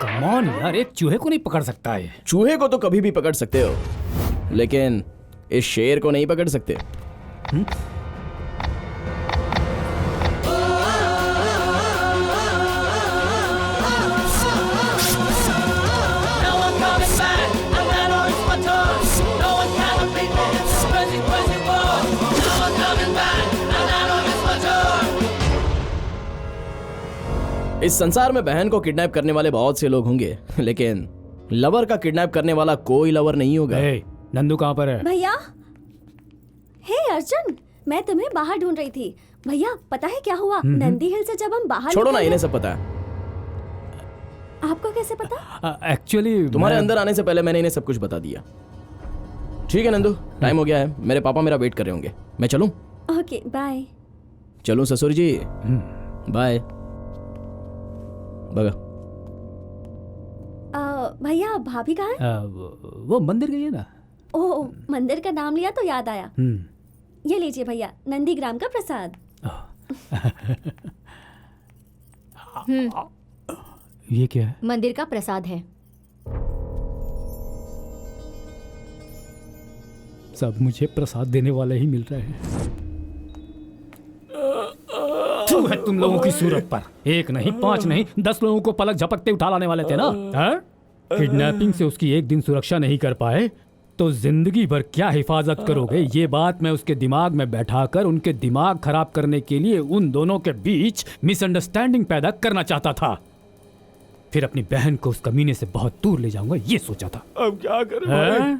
कमॉन यार, एक चूहे को नहीं पकड़ सकता है। चूहे को तो कभी भी पकड़ सकते हो, लेकिन इस शेर को नहीं पकड़ सकते। No one can beat me. Crazy, crazy boy. No one coming back. इस संसार में बहन को किडनैप करने वाले बहुत से लोग होंगे, लेकिन लवर का किडनैप करने वाला कोई लवर नहीं होगा। नंदू कहाँ पर है? भैया, हे अर्जुन, मैं तुम्हें बाहर ढूंढ रही थी। भैया पता है क्या हुआ? नंदी हिल से जब हम बाहर छोड़ो ना, निकले- इन्हें सब पता है। आपको कैसे पता? एक्चुअली तुम्हारे अंदर आने से पहले मैंने इन्हें सब कुछ बता दिया। ठीक है नंदू, टाइम हो गया है, मेरे पापा मेरा वेट कर रहे होंगे, मैं चलूं? Okay bye. चलूं ससुर जी? बाय। बगा। भैया भाभी कहाँ है? वो मंदिर गई है ना। ओह, मंदिर का नाम लिया तो याद आया। ये लीजिए भैया, नंदीग्राम का प्रसाद। ये क्या है? मंदिर का प्रसाद है। सब मुझे प्रसाद देने वाले ही मिल रहे हैं। थू है तुम लोगों की सूरत पर। एक नहीं, 5 नहीं, 10 लोगों को पलक झपकते उठा लाने वाले थे ना। किडनैपिंग से उसकी एक दिन सुरक्षा नहीं कर पाए तो जिंदगी भर क्या हिफाजत करोगे? ये बात मैं उसके दिमाग में बैठाकर उनके दिमाग खराब करने के लिए उन दोनों के बीच मिसअंडरस्टैंडिंग पैदा करना चाहता था। फिर अपनी बहन को उस कमीने से बहुत दूर ले जाऊंगा, ये सोचा था। अब क्या करें?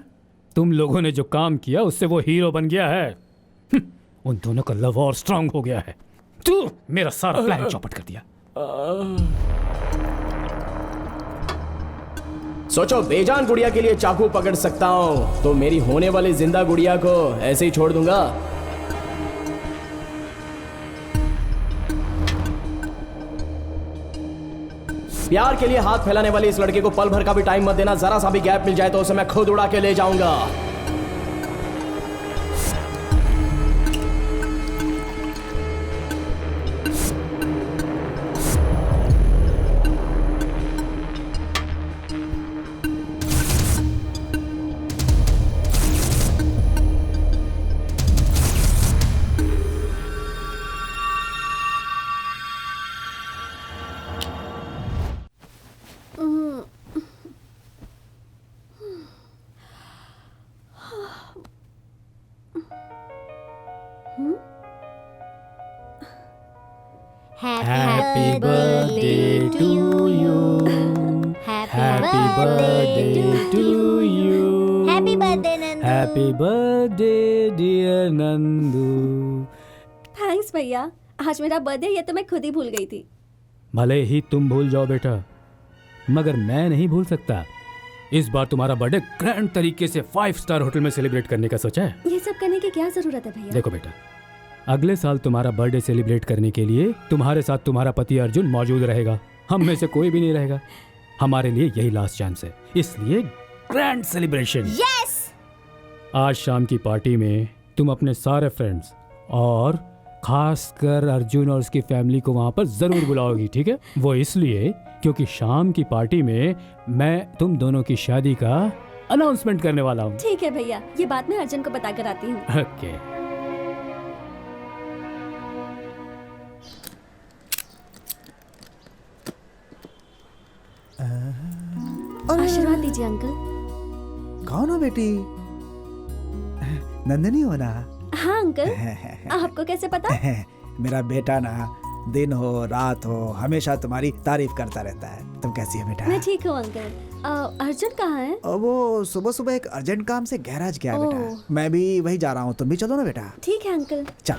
तुम लोगों ने जो काम किया उससे वो हीरो बन गया है। उन दोनों का लव और स्ट्रांग हो गया है। तू मेरा सारा प्लान चौपट कर दिया। सोचो, बेजान गुड़िया के लिए चाकू पकड़ सकता हूं तो मेरी होने वाली जिंदा गुड़िया को ऐसे ही छोड़ दूंगा? प्यार के लिए हाथ फैलाने वाले इस लड़के को पल भर का भी टाइम मत देना। जरा सा भी गैप मिल जाए तो उसे मैं खुद उड़ा के ले जाऊंगा। Happy birthday to you. Happy birthday to you. Happy birthday Nandu. Happy birthday dear Nandu. Thanks भैया, आज मेरा बर्थडे ये तो मैं खुद ही भूल गई थी। भले ही तुम भूल जाओ बेटा, मगर मैं नहीं भूल सकता। इस बार तुम्हारा बर्थडे ग्रैंड तरीके से 5 स्टार होटल में सेलिब्रेट करने का सोचा है। ये सब करने की क्या जरूरत है भैया? देखो बेटा, अगले साल तुम्हारा बर्थडे सेलिब्रेट करने के लिए तुम्हारे साथ तुम्हारा पति अर्जुन मौजूद रहेगा। हम में से कोई भी नहीं रहेगा। हमारे लिए यही लास्ट चांस है, इसलिए ग्रैंड सेलिब्रेशन। यस। आज शाम की पार्टी में तुम अपने सारे फ्रेंड्स और खासकर अर्जुन और उसकी फैमिली को वहां पर जरूर बुलाओगी, ठीक है? वो इसलिए क्योंकि शाम की पार्टी में मैं तुम दोनों की शादी का अनाउंसमेंट करने वाला हूँ। ठीक है भैया, ये बात मैं अर्जुन को बता कर आती हूँ। ओके। आशीर्वाद दीजिए अंकल। कौन हो बेटी? नंदनी हो ना? हाँ अंकल। आपको कैसे पता? मेरा बेटा ना दिन हो रात हो हमेशा तुम्हारी तारीफ करता रहता है। तुम कैसी हो बेटा? मैं ठीक हूँ अंकल। अर्जुन कहाँ है? वो सुबह सुबह एक अर्जेंट काम से गैराज गया ओह। बेटा। मैं भी वही जा रहा हूँ, तुम भी चलो ना बेटा। ठीक है अंकल। चल।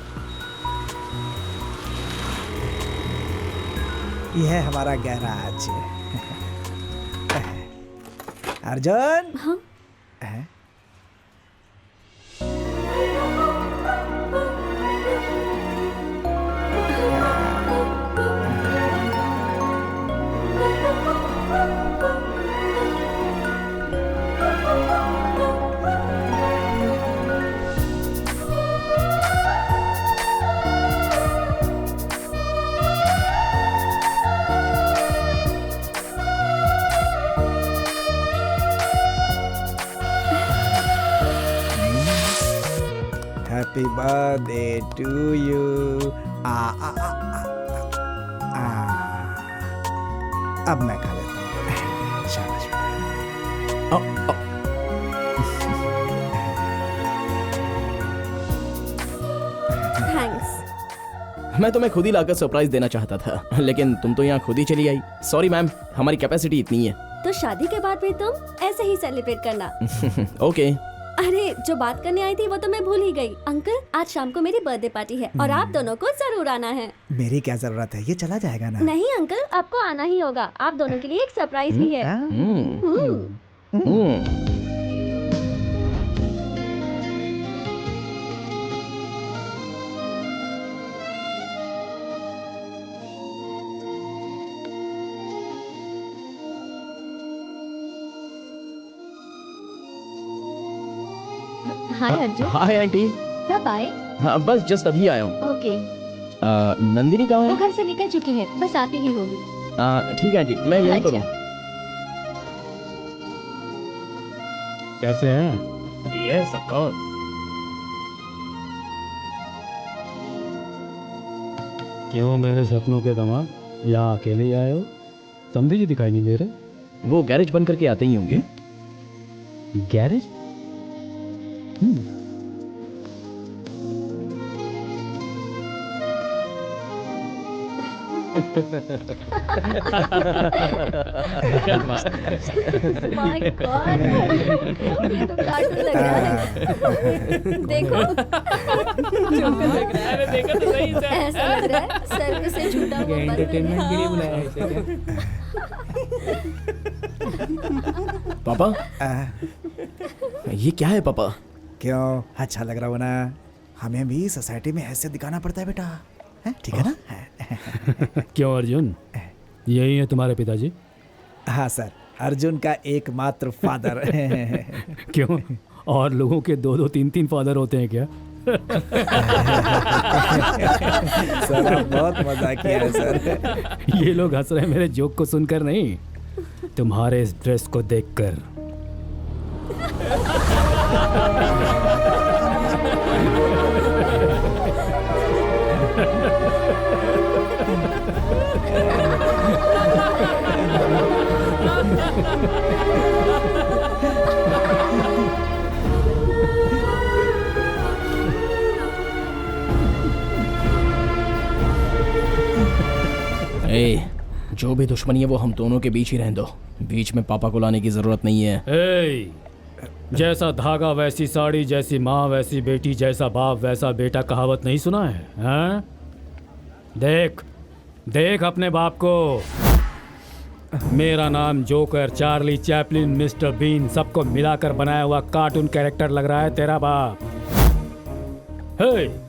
यह है हमारा गैराज। अर्जुन। हाँ? Happy birthday to you. अब मैं खा लेता हूँ। शाबाश थैंक्स। मैं तुम्हें खुद ही लाकर सरप्राइज देना चाहता था, लेकिन तुम तो यहाँ खुद ही चली आई। सॉरी मैम, हमारी कैपेसिटी इतनी है। तो शादी के बाद भी तुम ऐसे ही सेलिब्रेट करना। ओके। अरे जो बात करने आई थी वो तो मैं भूल ही गई। अंकल, आज शाम को मेरी बर्थडे पार्टी है और आप दोनों को जरूर आना है। मेरी क्या जरूरत है, ये चला जाएगा ना। नहीं अंकल, आपको आना ही होगा। आप दोनों के लिए एक सरप्राइज भी है। हाय अर्जुन। Hi aunty. कब आए? हाँ बस जस्ट अभी आया हूँ। ओके। नंदिनी कहाँ वो है? घर से निकल चुकी है, बस आती ही होगी। ठीक है आंटी, मैं यहीं पर हूँ। कैसे हैं? Yes of course. क्यों मेरे सपनों के दामाद, यहाँ अकेले ही आए हो? समझी जी दिखाई नहीं दे रहे। वो गैरेज बंद करके आते ही होंगे। गैरेज? माय गॉड, ये तो कार्टून लग रहा है। देखो, अरे देखो तो सही से। ऐसा लग रहा है सर से झूठा वो बन एंटरटेनमेंट के लिए बुलाया है इसे क्या? पापा, ये क्या है पापा? क्यों, अच्छा लग रहा हो ना? हमें भी सोसाइटी में हैसियत दिखाना पड़ता है बेटा, हैं? ठीक है ना? क्यों अर्जुन, यही है तुम्हारे पिताजी? हाँ सर, अर्जुन का एकमात्र फादर। क्यों, और लोगों के 2-2, 3-3 फादर होते हैं क्या? सर बहुत मजा किया है सर। ये लोग हंस रहे हैं मेरे जोक को सुनकर नहीं, तुम्हारे इस ड्रेस को देखकर। जो भी दुश्मनी है वो हम दोनों के बीच ही रहने दो। बीच में पापा को लाने की जरूरत नहीं है। जैसा धागा वैसी साड़ी, जैसी माँ वैसी बेटी, जैसा बाप वैसा बेटा, कहावत नहीं सुना है? हाँ? देख देख अपने बाप को। Mera Naam Joker, Charlie Chaplin, mister Bean, सबको मिलाकर बनाया हुआ कार्टून कैरेक्टर लग रहा है तेरा बाप। हे,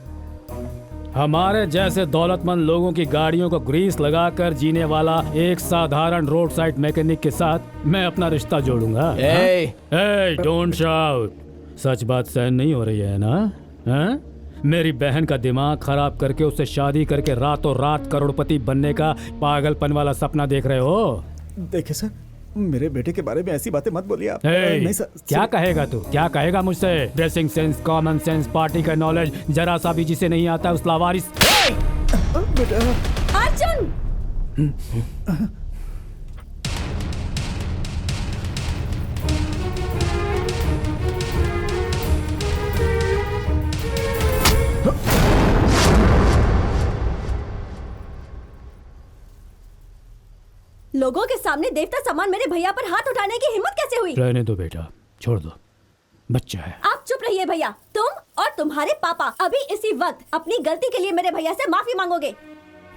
हमारे जैसे दौलतमंद लोगों की गाड़ियों को ग्रीस लगाकर जीने वाला एक साधारण रोड साइड मैकेनिक के साथ मैं अपना रिश्ता जोड़ूंगा। Don't shout. सच बात सहन नहीं हो रही है ना? हाँ? मेरी बहन का दिमाग खराब करके उससे शादी करके रातों रात करोड़पति बनने का पागलपन वाला सपना देख रहे हो? देखिए सर, मेरे बेटे के बारे में ऐसी बातें मत बोलिए आप। नहीं सर, क्या कहेगा तू? क्या कहेगा मुझसे? Dressing sense, common sense, party का नॉलेज जरा सा भी जिसे नहीं आता उस लावारिस। अर्जुन! लोगों के सामने देवता समान मेरे भैया पर हाथ उठाने की हिम्मत कैसे हुई? रहने दो बेटा, छोड़ दो, बच्चा है। आप चुप रहिए भैया। तुम और तुम्हारे पापा अभी इसी वक्त अपनी गलती के लिए मेरे भैया से माफी मांगोगे।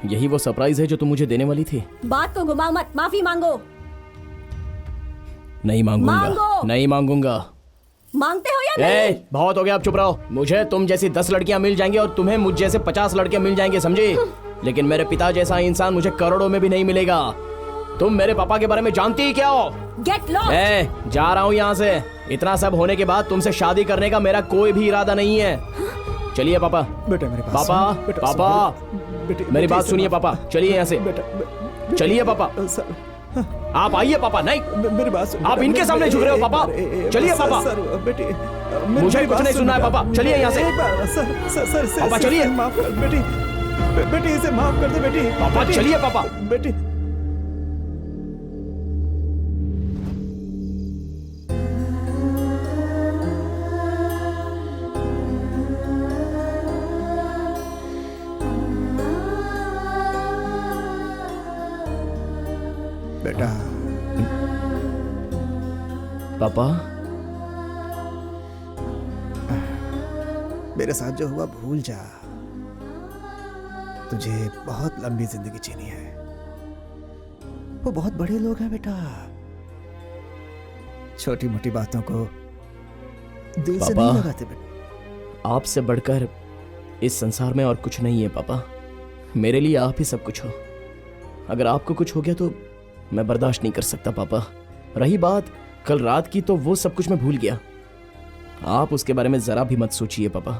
यही वो सरप्राइज है जो तुम मुझे देने वाली थी? बात को घुमाओ मत, माफी मांगो। नहीं मांगूंगा। मांगो। नहीं मांगूंगा। मांगते हो या नहीं? बहुत हो गया, अब चुप रहो। मुझे तुम जैसी 10 लड़कियां मिल जाएंगी और तुम्हें मुझ जैसे 50 लड़के मिल जाएंगे, समझे? लेकिन मेरे पिता जैसा इंसान मुझे करोड़ों में भी नहीं मिलेगा। तुम मेरे पापा के बारे में जानती ही क्या हो? Get lost. जा रहा हूँ यहाँ से। इतना सब होने के बाद तुमसे शादी करने का मेरा कोई भी इरादा नहीं है। चलिए पापा। बेटा मेरे पास। पापा, पापा, मेरी बात सुनिए पापा। चलिए यहाँ से। चलिए पापा। आप आइए पापा। नहीं, मेरी बात सुनिए। आप इनके सामने झुक रहे हो पापा। चलिए पापा। मुझे कुछ नहीं सुनना है पापा। चलिए यहाँ से। पापा चलिए। माफ कर बेटी, बेटी इसे माफ कर दे बेटी। पापा चलिए पापा। बेटी बेटा। पापा, मेरे साथ जो हुआ भूल जा। तुझे बहुत लंबी जिंदगी जीनी है। वो बहुत बड़े लोग हैं बेटा, छोटी मोटी बातों को दिल से पापा, नहीं लगाते बेटा। आपसे बढ़कर इस संसार में और कुछ नहीं है पापा। मेरे लिए आप ही सब कुछ हो। अगर आपको कुछ हो गया तो मैं बर्दाश्त नहीं कर सकता पापा। रही बात कल रात की, तो वो सब कुछ मैं भूल गया। आप उसके बारे में जरा भी मत सोचिए पापा।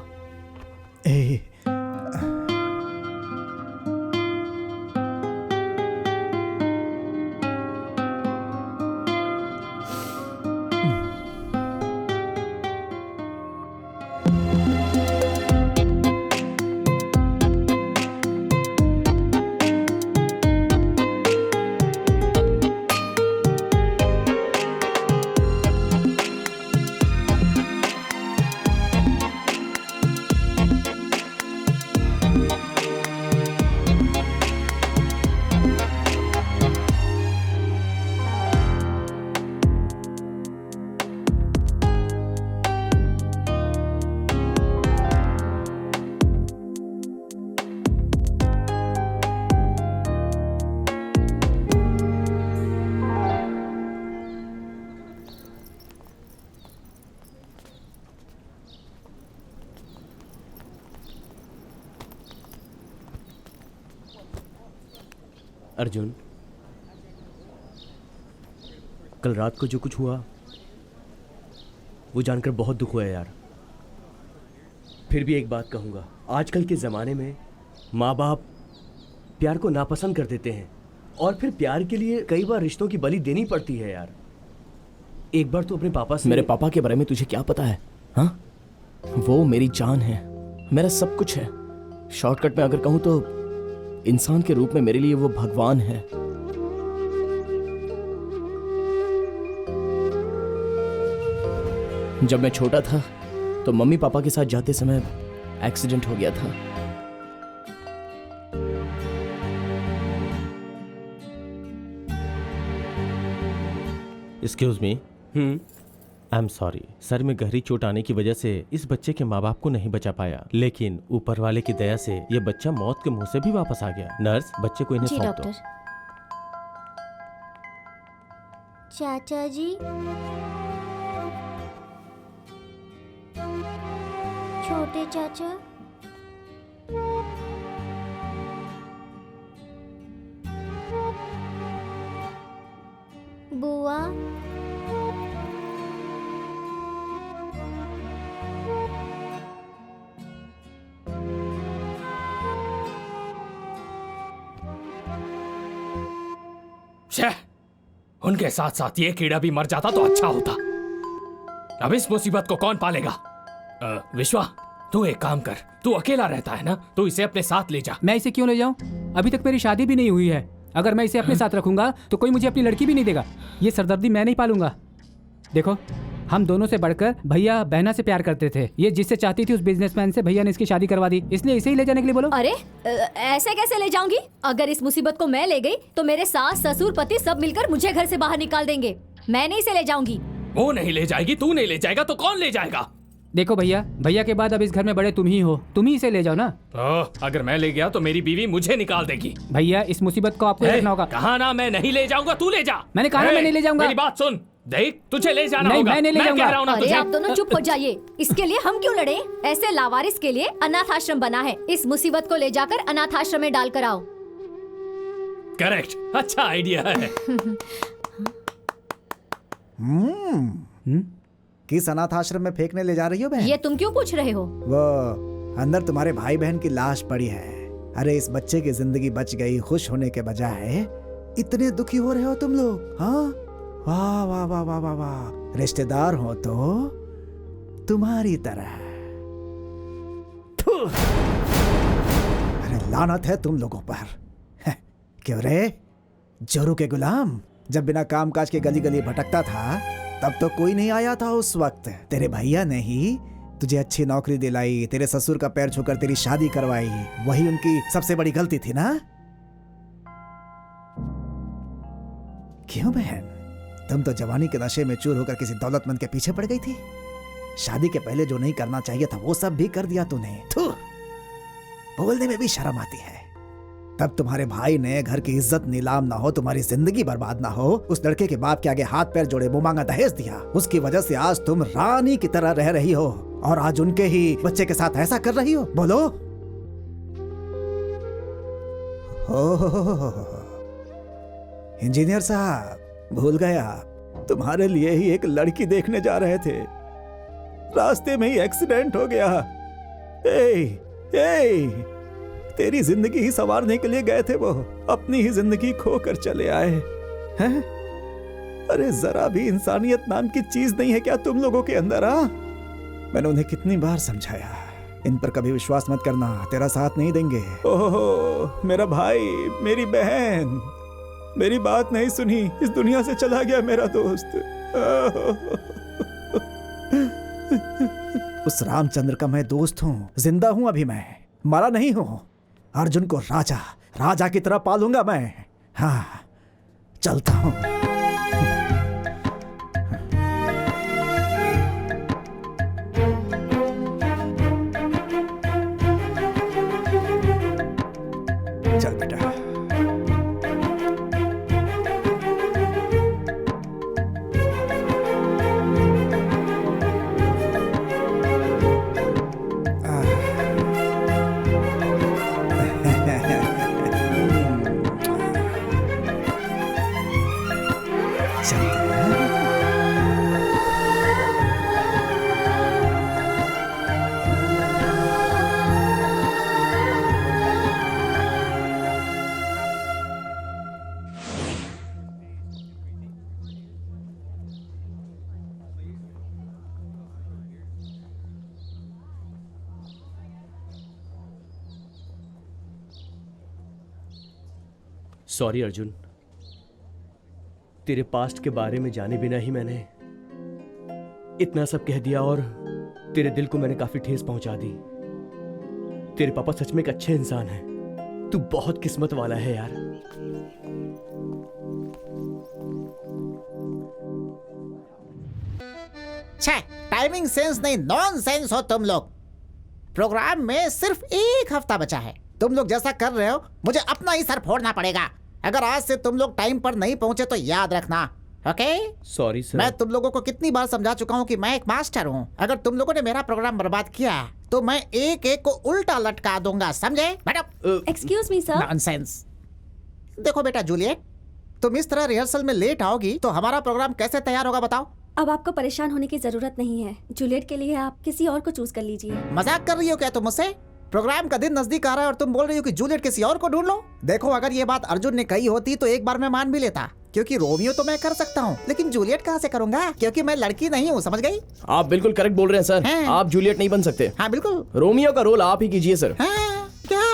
अर्जुन, कल रात को जो कुछ हुआ वो जानकर बहुत दुख हुआ यार। फिर भी एक बात कहूँगा, आजकल के ज़माने में माँ बाप प्यार को नापसंद कर देते हैं और फिर प्यार के लिए कई बार रिश्तों की बलि देनी पड़ती है यार। एक बार तो अपने पापा से। मेरे पापा के बारे में तुझे क्या पता है? हाँ, वो मेरी जान है, मेरा सब कुछ है। शॉर्टकट में अगर कहूँ तो इंसान के रूप में मेरे लिए वो भगवान है। जब मैं छोटा था तो मम्मी पापा के साथ जाते समय एक्सीडेंट हो गया था। Excuse me. I am sorry sir, में गहरी चोट आने की वजह से इस बच्चे के माँ बाप को नहीं बचा पाया, लेकिन ऊपर वाले की दया से ये बच्चा मौत के मुंह से भी वापस आ गया। नर्स, बच्चे को इन्हें जी सौंप दो। डॉक्टर। चाचा जी, छोटे चाचा, बुआ, छह, उनके साथ साथ ये कीड़ा भी मर जाता तो अच्छा होता। अब इस मुसीबत को कौन पालेगा? विश्वा, तू एक काम कर, तू अकेला रहता है ना, तू इसे अपने साथ ले जा। मैं इसे क्यों ले जाऊं? अभी तक मेरी शादी भी नहीं हुई है। अगर मैं इसे अपने साथ रखूंगा तो कोई मुझे अपनी लड़की भी नहीं देगा। ये सरदर्दी मैं नहीं पालूंगा। देखो, हम दोनों से बढ़कर भैया बहना से प्यार करते थे। ये जिससे चाहती थी उस बिजनेसमैन से भैया ने इसकी शादी करवा दी, इसलिए इसे ही ले जाने के लिए बोलो। अरे ऐसे कैसे ले जाऊंगी? अगर इस मुसीबत को मैं ले गई तो मेरे सास, ससुर, पति सब मिलकर मुझे घर से बाहर निकाल देंगे। मैं नहीं इसे ले जाऊंगी। वो नहीं ले जाएगी, तू नहीं ले जाएगा तो कौन ले जाएगा? देखो भैया, भैया के बाद अब इस घर में बड़े तुम ही हो, तुम ही इसे ले जाओ ना। अगर मैं ले गया तो मेरी बीवी मुझे निकाल देगी। भैया, इस मुसीबत को आपको देखना होगा। कहा ना मैं नहीं ले जाऊंगा, तू ले जा। मैंने कहा ना मैं नहीं ले जाऊंगा। मेरी बात सुन, देख तुझे ले जाना नहीं, होगा। मैं नहीं ले जाऊंगा। कह रहा हूं ना अरे तुझे। आप दोनों चुप हो जाइए। इसके लिए हम क्यों लड़े? ऐसे लावारिस के लिए अनाथ आश्रम बना है। इस मुसीबत को ले जाकर अनाथ आश्रम में डाल कर आओ। करेक्ट, अच्छा आइडिया है। किस अनाथ आश्रम में फेंकने ले जा रही हो बहन? ये तुम क्यों पूछ रहे हो? वो अंदर तुम्हारे भाई बहन की लाश पड़ी है। अरे इस बच्चे की जिंदगी बच गई, खुश होने के बजाय इतने दुखी हो रहे हो तुम लोग। हाँ, वाह वाह वाह वाह वाह वाह। रिश्तेदार हो तो तुम्हारी तरह। अरे लानत है तुम लोगों पर। क्यों रे, जोरू के गुलाम? जब बिना काम काज के गली गली भटकता था तब तो कोई नहीं आया था उस वक्त। तेरे भैया ने ही तुझे अच्छी नौकरी दिलाई, तेरे ससुर का पैर छूकर तेरी शादी करवाई। वही उनकी सबसे बड़ी गलती थी ना? क्यों बहन, तुम तो जवानी के नशे में चूर होकर किसी दौलतमंद के पीछे पड़ गई थी। शादी के पहले जो नहीं करना चाहिए था वो सब भी कर दिया तूने। थू, बोलने में भी शर्म आती है। तब तुम्हारे भाई ने घर की इज्जत नीलाम ना हो, तुम्हारी जिंदगी बर्बाद ना हो, उस लड़के के बाप के आगे हाथ पैर जोड़े मुंह मांगा दहेज दिया। उसकी वजह से आज तुम रानी की तरह रह रही हो और आज उनके ही बच्चे के साथ ऐसा कर रही हो। बोलो। इंजीनियर साहब, भूल गया, तुम्हारे लिए ही एक लड़की देखने जा रहे थे, रास्ते में ही एक्सीडेंट हो गया। तेरी जिंदगी ही संवारने के लिए गए थे वो, अपनी ही जिंदगी खोकर चले आए हैं। अरे जरा भी इंसानियत नाम की चीज नहीं है क्या तुम लोगों के अंदर? मैंने उन्हें कितनी बार समझाया, इन पर कभी विश्वास मत करना, तेरा साथ नहीं देंगे। ओहो, मेरा भाई, मेरी बहन, मेरी बात नहीं सुनी, इस दुनिया से चला गया मेरा दोस्त। उस रामचंद्र का मैं दोस्त हूँ, जिंदा हूँ अभी, मैं मरा नहीं हूँ। अर्जुन को राजा की तरह पालूंगा मैं। हाँ, चलता हूँ। चल बेटा। सॉरी अर्जुन, तेरे पास्ट के बारे में जाने बिना ही मैंने इतना सब कह दिया और तेरे दिल को मैंने काफी ठेस पहुंचा दी। तेरे पापा सच में एक अच्छे इंसान हैं। तू बहुत किस्मत वाला है यार। टाइमिंग सेंस नहीं, नॉन सेंस हो तुम लोग। प्रोग्राम में सिर्फ 1 हफ्ता बचा है। तुम लोग जैसा कर रहे हो मुझे अपना ही सर फोड़ना पड़ेगा। अगर आज से तुम लोग टाइम पर नहीं पहुंचे तो याद रखना, ओके? Sorry sir. मैं तुम लोगों को कितनी बार समझा चुका हूँ कि मैं एक मास्टर हूँ। अगर तुम लोगों ने मेरा प्रोग्राम बर्बाद किया तो मैं एक एक को उल्टा लटका दूंगा, समझे? Excuse me sir. नॉनसेंस। देखो बेटा जूलियट, तुम इस तरह रिहर्सल में लेट आओगी तो हमारा प्रोग्राम कैसे तैयार होगा बताओ? अब आपको परेशान होने की जरूरत नहीं है। जूलियट के लिए आप किसी और को चूज कर लीजिए। मजाक कर रही हो क्या तुम मुझसे? प्रोग्राम का दिन नजदीक आ रहा है और तुम बोल रही हो कि जूलियट किसी और को ढूंढ लो। देखो, अगर ये बात अर्जुन ने कही होती तो एक बार मैं मान भी लेता, क्योंकि रोमियो तो मैं कर सकता हूँ, लेकिन जूलियट कहाँ से करूंगा, क्योंकि मैं लड़की नहीं हूँ, समझ गई? आप बिल्कुल करेक्ट बोल रहे हैं सर। आप जूलियट नहीं बन सकते। हाँ बिल्कुल। रोमियो का रोल आप ही कीजिए सर। क्या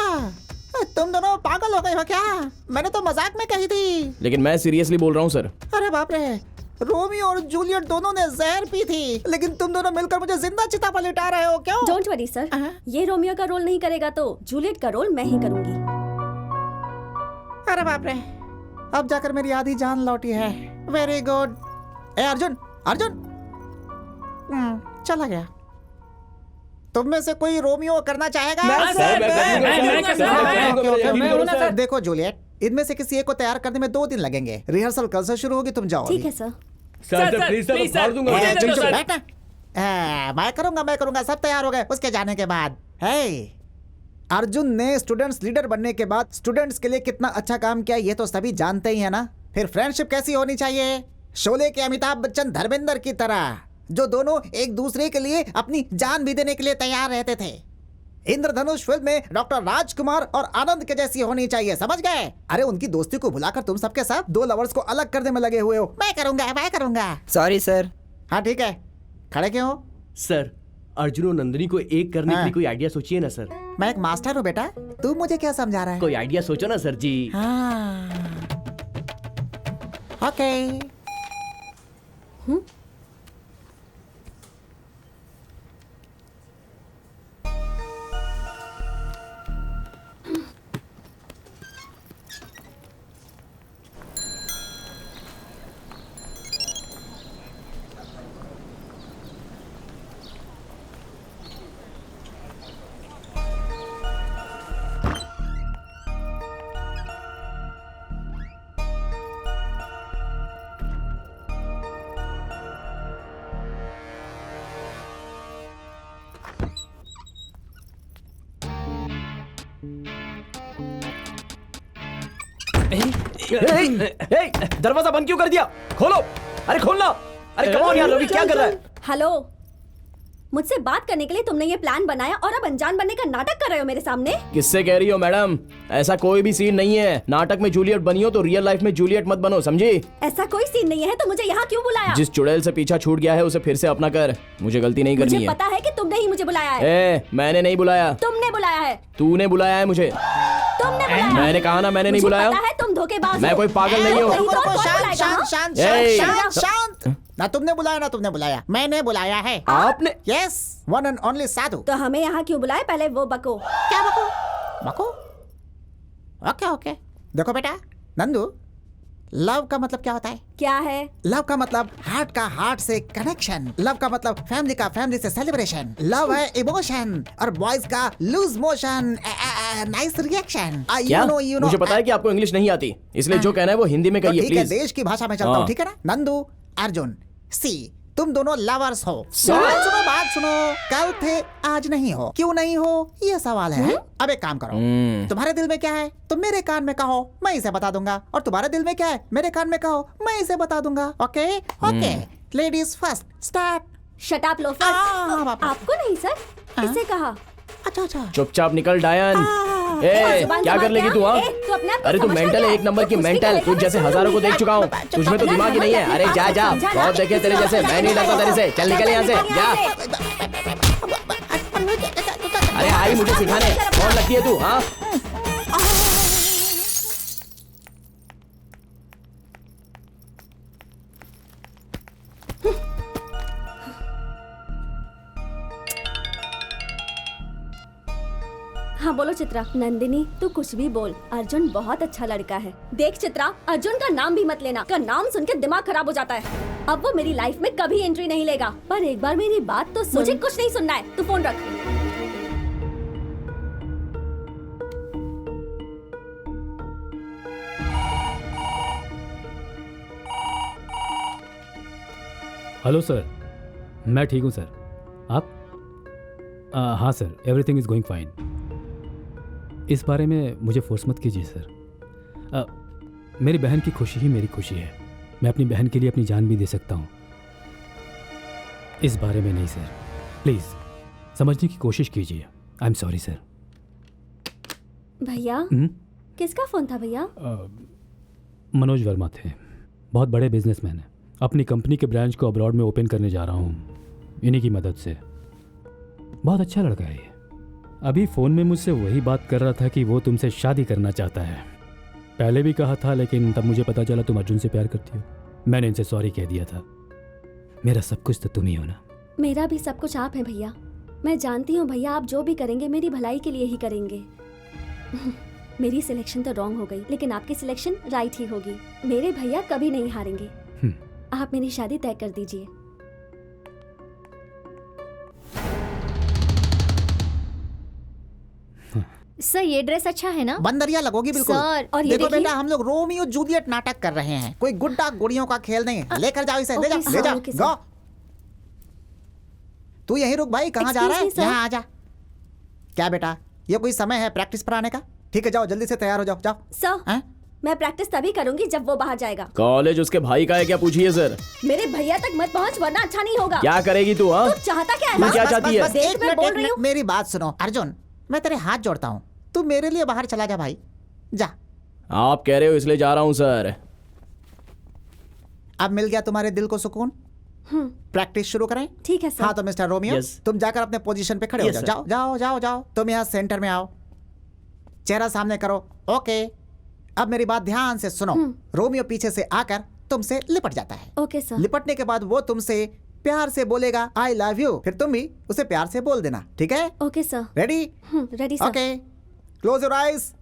तुम दोनों पागल हो गए हो क्या? मैंने तो मजाक में कही थी। लेकिन मैं सीरियसली बोल रहा हूँ सर। अरे बाप रे, रोमियो और जूलियट दोनों ने जहर पी थी, लेकिन तुम दोनों मिलकर मुझे जिंदा चिता पर लिटा रहे हो, क्यों? डोंट वरी सर, ये रोमियो का रोल नहीं करेगा तो जूलियट का रोल मैं ही करूंगी। अरे बाप रे, अब जाकर मेरी आधी जान लौटी है। Very good. ए अर्जुन, अर्जुन चला गया। तुम में से कोई रोमियो करना चाहेगा? देखो जूलियट, इनमें से किसी एक को तैयार करने में 2 दिन लगेंगे। रिहर्सल कल से शुरू होगी, तुम जाओ। ठीक है सर। सर प्लीज सर, फाड़ दूंगा। मैं करूंगा। सब तैयार हो गए उसके जाने के बाद। अर्जुन ने स्टूडेंट्स लीडर बनने के बाद स्टूडेंट्स के लिए कितना अच्छा काम किया ये तो सभी जानते ही है ना। फिर फ्रेंडशिप कैसी होनी चाहिए? शोले के अमिताभ बच्चन धर्मेंद्र की तरह, जो दोनों एक दूसरे के लिए अपनी जान भी देने के लिए तैयार रहते थे। इंद्रधनुष फिल्म में डॉक्टर राजकुमार और आनंद के जैसी होनी चाहिए, समझ गए? अरे उनकी दोस्ती को भुलाकर तुम सबके साथ 2 लवर्स को अलग करने में लगे हुए हो। मैं करूंगा। Sorry sir. हाँ ठीक है, खड़े क्यों हो? सर, अर्जुन और नंदिनी को एक करने के लिए कोई आइडिया सोचिए ना सर। मैं एक मास्टर हूँ बेटा, तू मुझे क्या समझा रहा है? कोई आइडिया सोचो ना सर जी। ओके। दरवाजा बंद क्यों कर दिया? खोलो, अरे खोलना। अरे कम ऑन यार, रवि क्या कर रहा है? हेलो, मुझसे बात करने के लिए तुमने ये प्लान बनाया और अब अनजान बनने का नाटक कर रहे हो मेरे सामने। किससे कह रही हो मैडम? ऐसा कोई भी सीन नहीं है। नाटक में जूलियट बनी हो तो रियल लाइफ में जूलियट मत बनो, समझी? ऐसा कोई सीन नहीं है तो मुझे यहाँ क्यों बुलाया? जिस चुड़ैल से पीछा छूट गया है उसे फिर से अपना कर। मुझे गलती नहीं करनी मुझे है। पता है कि तुमने ही मुझे बुलाया है। मैंने नहीं बुलाया। तुमने बुलाया है। तूने बुलाया है मुझे। तुमने बुलाया। मैंने कहा ना, मैंने नहीं बुलाया। मुझे पता है तुम धोखेबाज मैं हो। कोई पागल नहीं हूँ। शांत। ना तुमने बुलाया ना तुमने बुलाया, मैंने बुलाया है। आपने? यस, वन एंड ओनली साधु। तो हमें यहाँ क्यों बुलाया? पहले वो बको। क्या बको? बको? Okay okay. देखो बेटा नंदू, लव का मतलब क्या होता है? क्या है? लव का मतलब हार्ट का हार्ट से कनेक्शन। लव का मतलब फैमिली का फैमिली से सेलिब्रेशन। लव है इमोशन और बॉयज का लूज मोशन, नाइस रिएक्शन। क्या? मुझे पता है कि आपको इंग्लिश नहीं आती, इसलिए जो कहना है वो हिंदी में कहिए ठीक है, प्लीज। देश की भाषा में चलता हूँ, ठीक है ना? नंदू, अर्जुन, सी, तुम दोनों लवर्स हो। बात सुनो, कल थे आज नहीं हो। क्यों नहीं हो ये सवाल है। अब एक काम करो, तुम्हारे दिल में क्या है तुम मेरे कान में कहो, मैं इसे बता दूंगा। और तुम्हारे दिल में क्या है मेरे कान में कहो, मैं इसे बता दूंगा। Okay okay, ladies first, start. Shut up loafer. आपको नहीं सर, इसे कहा। अच्छा अच्छा, चुपचाप निकल डायन। क्या कर लेगी तू? अरे तू मेंटल है, एक नंबर की मेंटल। तुझ जैसे हजारों को देख चुका हूँ, तुझमें तो दिमाग ही नहीं है। अरे जा जा, बहुत देखे तेरे जैसे। मैं नहीं डरता तेरे से, चल निकल यहाँ से जा। अरे आई मुझे सिखाने, कौन लगती है तू? हाँ हाँ बोलो चित्रा। नंदिनी तू कुछ भी बोल, अर्जुन बहुत अच्छा लड़का है। देख चित्रा, अर्जुन का नाम भी मत लेना, का नाम सुन के दिमाग खराब हो जाता है। अब वो मेरी लाइफ में कभी एंट्री नहीं लेगा। पर एक बार मेरी बात तो सुन। मुझे कुछ नहीं सुनना है, तू फोन रख। हेलो सर, मैं ठीक हूँ सर। आप? हाँ sir, everything is going fine. इस बारे में मुझे फोर्स मत कीजिए सर। मेरी बहन की खुशी ही मेरी खुशी है। मैं अपनी बहन के लिए अपनी जान भी दे सकता हूँ। इस बारे में नहीं सर, प्लीज़ समझने की कोशिश कीजिए। I am sorry sir. भैया किसका फोन था भैया? मनोज वर्मा थे, बहुत बड़े बिजनेसमैन हैं। अपनी कंपनी के ब्रांच को अब्रॉड में ओपन करने जा रहा हूँ, इन्हीं की मदद से। बहुत अच्छा लड़का है ये। अभी फ़ोन में मुझसे वही बात कर रहा था कि वो तुमसे शादी करना चाहता है। पहले भी कहा था, लेकिन तब मुझे पता चला तुम अर्जुन से प्यार करती हो। मैंने इनसे सॉरी कह दिया था। मेरा सब कुछ तो तुम ही हो ना। मेरा भी सब कुछ आप हैं भैया। मैं जानती हूँ भैया, आप जो भी करेंगे मेरी भलाई के लिए ही करेंगे। मेरी सिलेक्शन तो रॉन्ग हो गई, लेकिन आपकी सिलेक्शन राइट ही होगी। मेरे भैया कभी नहीं हारेंगे। आप मेरी शादी तय कर दीजिए। सर ये ड्रेस अच्छा है ना? बंदरिया लगोगी बिल्कुल। सर, और ये देखो देखिए। बेटा, हम लोग रोमियो जूलियट नाटक कर रहे हैं, कोई गुड्डा गुड़ियों का खेल नहीं। लेकर जाओ इसे, ले जाओ ले जाओ। गो, तू यहीं रुक भाई, कहाँ जा रहा है? यहाँ आ जा। क्या बेटा, ये कोई समय है प्रैक्टिस पर आने का? ठीक है, जाओ जल्दी से तैयार हो जाओ, जाओ। सर, मैं प्रैक्टिस तभी करूंगी जब वो बाहर जाएगा। कॉलेज उसके भाई का है क्या? पूछिए सर। मेरे भैया तक मत पहुंच, वरना अच्छा नहीं होगा। क्या करेगी तू? हाँ, तू चाहता क्या है? तू क्या चाहती है? देख, मैं बोल रही हूँ। मेरी बात सुनो अर्जुन, मैं तेरे हाथ जोड़ता हूँ, तू मेरे लिए बाहर चला जा भाई, जा। आप कह रहे हो इसलिए जा रहा हूँ सर। अब मिल गया तुम्हारे दिल को सुकून? प्रैक्टिस शुरू करें? ठीक है सर। हाँ तो मिस्टर रोमियो, तुम जाकर अपने पोजीशन पे खड़े हो जाओ। जाओ जाओ जाओ जाओ, तुम यहाँ सेंटर में आओ, चेहरा सामने करो। ओके, अब मेरी बात ध्यान से सुनो। रोमियो पीछे से आकर तुमसे लिपट जाता है। Okay sir. लिपटने के बाद वो तुमसे प्यार से बोलेगा आई लव यू, फिर तुम भी उसे प्यार से बोल देना, ठीक है? Okay sir. Ready? Ready sir. Okay, close your eyes,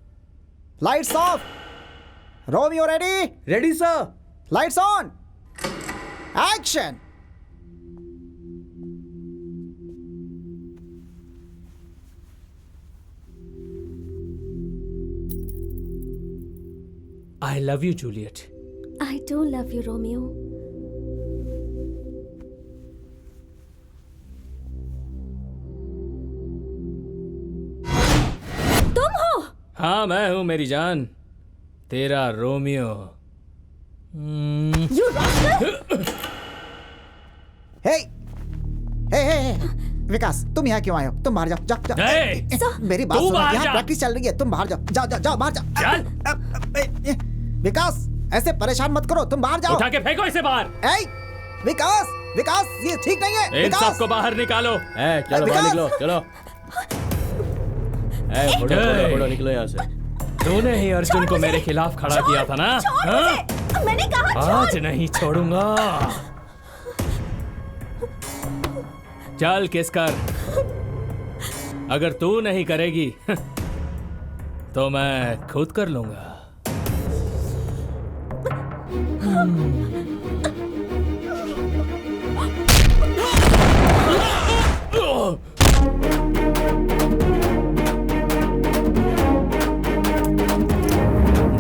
lights off. Romeo ready? Ready sir. Lights on, action. I love you, Juliet. I do love you, Romeo. तुम हो? हाँ मैं हूँ मेरी जान। तेरा रोमियो। You rascal! हे विकास, तुम यहाँ क्यों आए हो? तुम बाहर जाओ, जाओ जाओ। मेरी बात सुनो, यहाँ प्रैक्टिस चल रही है, तुम बाहर जाओ, जाओ जाओ जाओ बाहर जाओ। विकास, ऐसे परेशान मत करो, तुम बाहर जाओ। उठा के फेंको इसे बाहर। विकास, विकास, ये ठीक नहीं है। इन सबको बाहर निकालो। चलो बाहर निकलो, चलो। फोटो निकलो यहाँ से। तूने ही अर्जुन को मेरे खिलाफ खड़ा किया था ना? मैंने कहा आज नहीं छोड़ूंगा। चल किस कर। अगर तू नहीं करेगी तो मैं खुद कर लूंगा।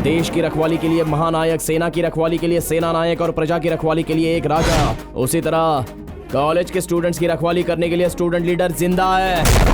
देश की रखवाली के लिए महानायक, सेना की रखवाली के लिए सेना नायक और प्रजा की रखवाली के लिए एक राजा। उसी तरह कॉलेज के स्टूडेंट्स की रखवाली करने के लिए स्टूडेंट लीडर जिंदा है।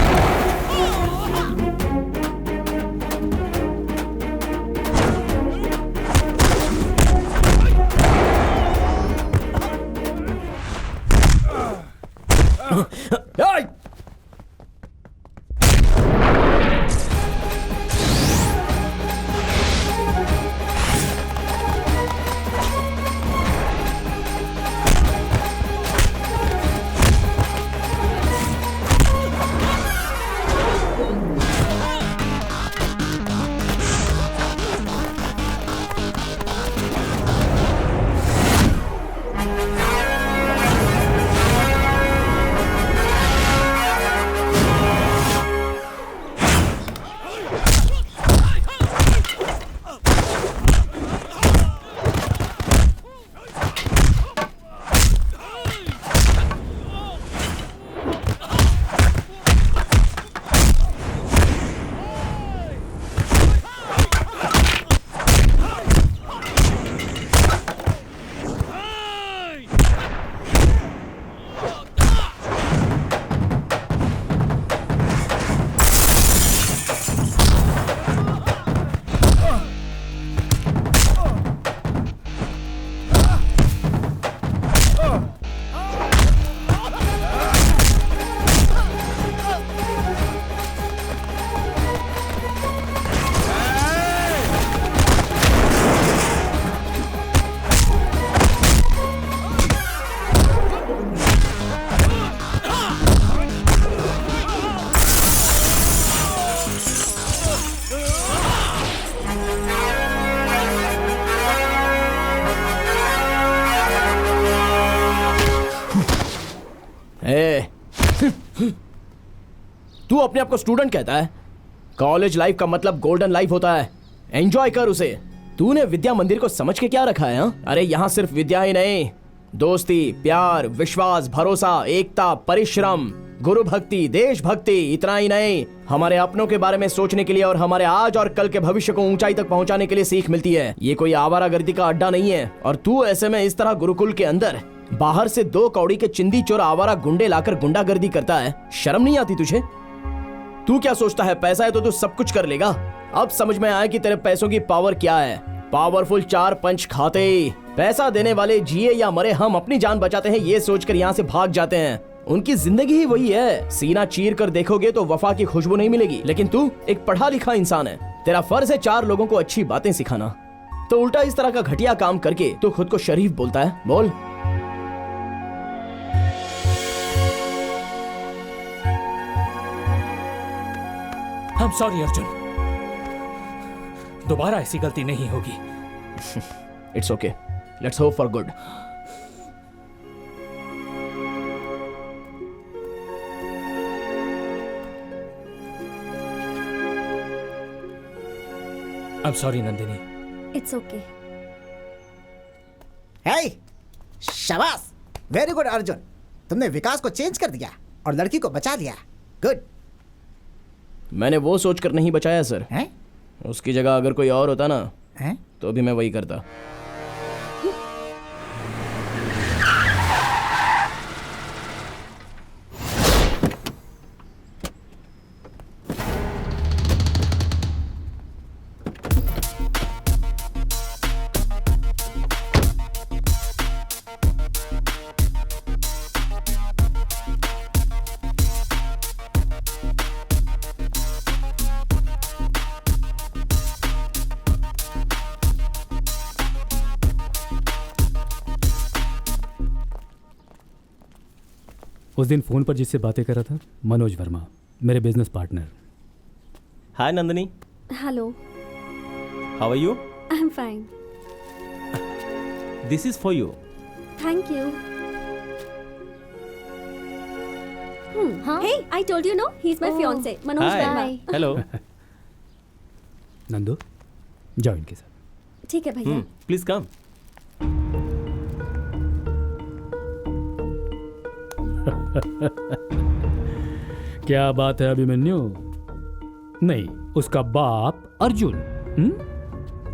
तू अपने आप को स्टूडेंट कहता है? कॉलेज लाइफ का मतलब गोल्डन लाइफ होता है। एंजॉय कर उसे। तूने विद्या मंदिर को समझ के क्या रखा है? हा? अरे यहाँ सिर्फ विद्या ही नहीं, दोस्ती, प्यार, विश्वास, भरोसा, एकता, परिश्रम, गुरु भक्ति, देशभक्ति, इतना ही नहीं, हमारे अपनों के बारे में सोचने के लिए और हमारे आज और कल के भविष्य को ऊंचाई तक पहुंचाने के लिए सीख मिलती है। ये कोई आवारागर्दी का अड्डा नहीं है। और तू ऐसे में इस तरह गुरुकुल के अंदर बाहर से 2 कौड़ी के चिंदी चोर आवारा गुंडे लाकर गुंडागर्दी करता है। शर्म नहीं आती तुझे? तू क्या सोचता है पैसा है तो तू सब कुछ कर लेगा? अब समझ में आया कि तेरे पैसों की पावर क्या है। पावरफुल 4 पंच खाते, पैसा देने वाले जिए या मरे हम अपनी जान बचाते हैं ये सोचकर यहाँ से भाग जाते हैं। उनकी जिंदगी ही वही है। सीना चीर कर देखोगे तो वफा की खुशबू नहीं मिलेगी। लेकिन तू एक पढ़ा लिखा इंसान है, तेरा फर्ज है 4 लोगों को अच्छी बातें सिखाना। तो उल्टा इस तरह का घटिया काम करके तू खुद को शरीफ बोलता है। बोल। I'm sorry अर्जुन, दोबारा ऐसी गलती नहीं होगी। It's okay. Let's hope for good. I'm sorry Nandini. It's okay. Hey, शाबाश, वेरी गुड अर्जुन। तुमने विकास को चेंज कर दिया और लड़की को बचा लिया। गुड। मैंने वो सोचकर नहीं बचाया सर। हैं? उसकी जगह अगर कोई और होता ना हैं? तो भी मैं वही करता। उस दिन फोन पर जिससे बातें कर रहा था, मनोज वर्मा, मेरे business partner. Hi Nandini, hello, how are you? I am fine, this is for you. Thank you. Hey, I told you no, he's my fiance, Manoj Verma. Hello. Nandu, जाओ इनके साथ। ठीक है भैया। Please come. क्या बात है अभिमन्यु? नहीं, उसका बाप अर्जुन।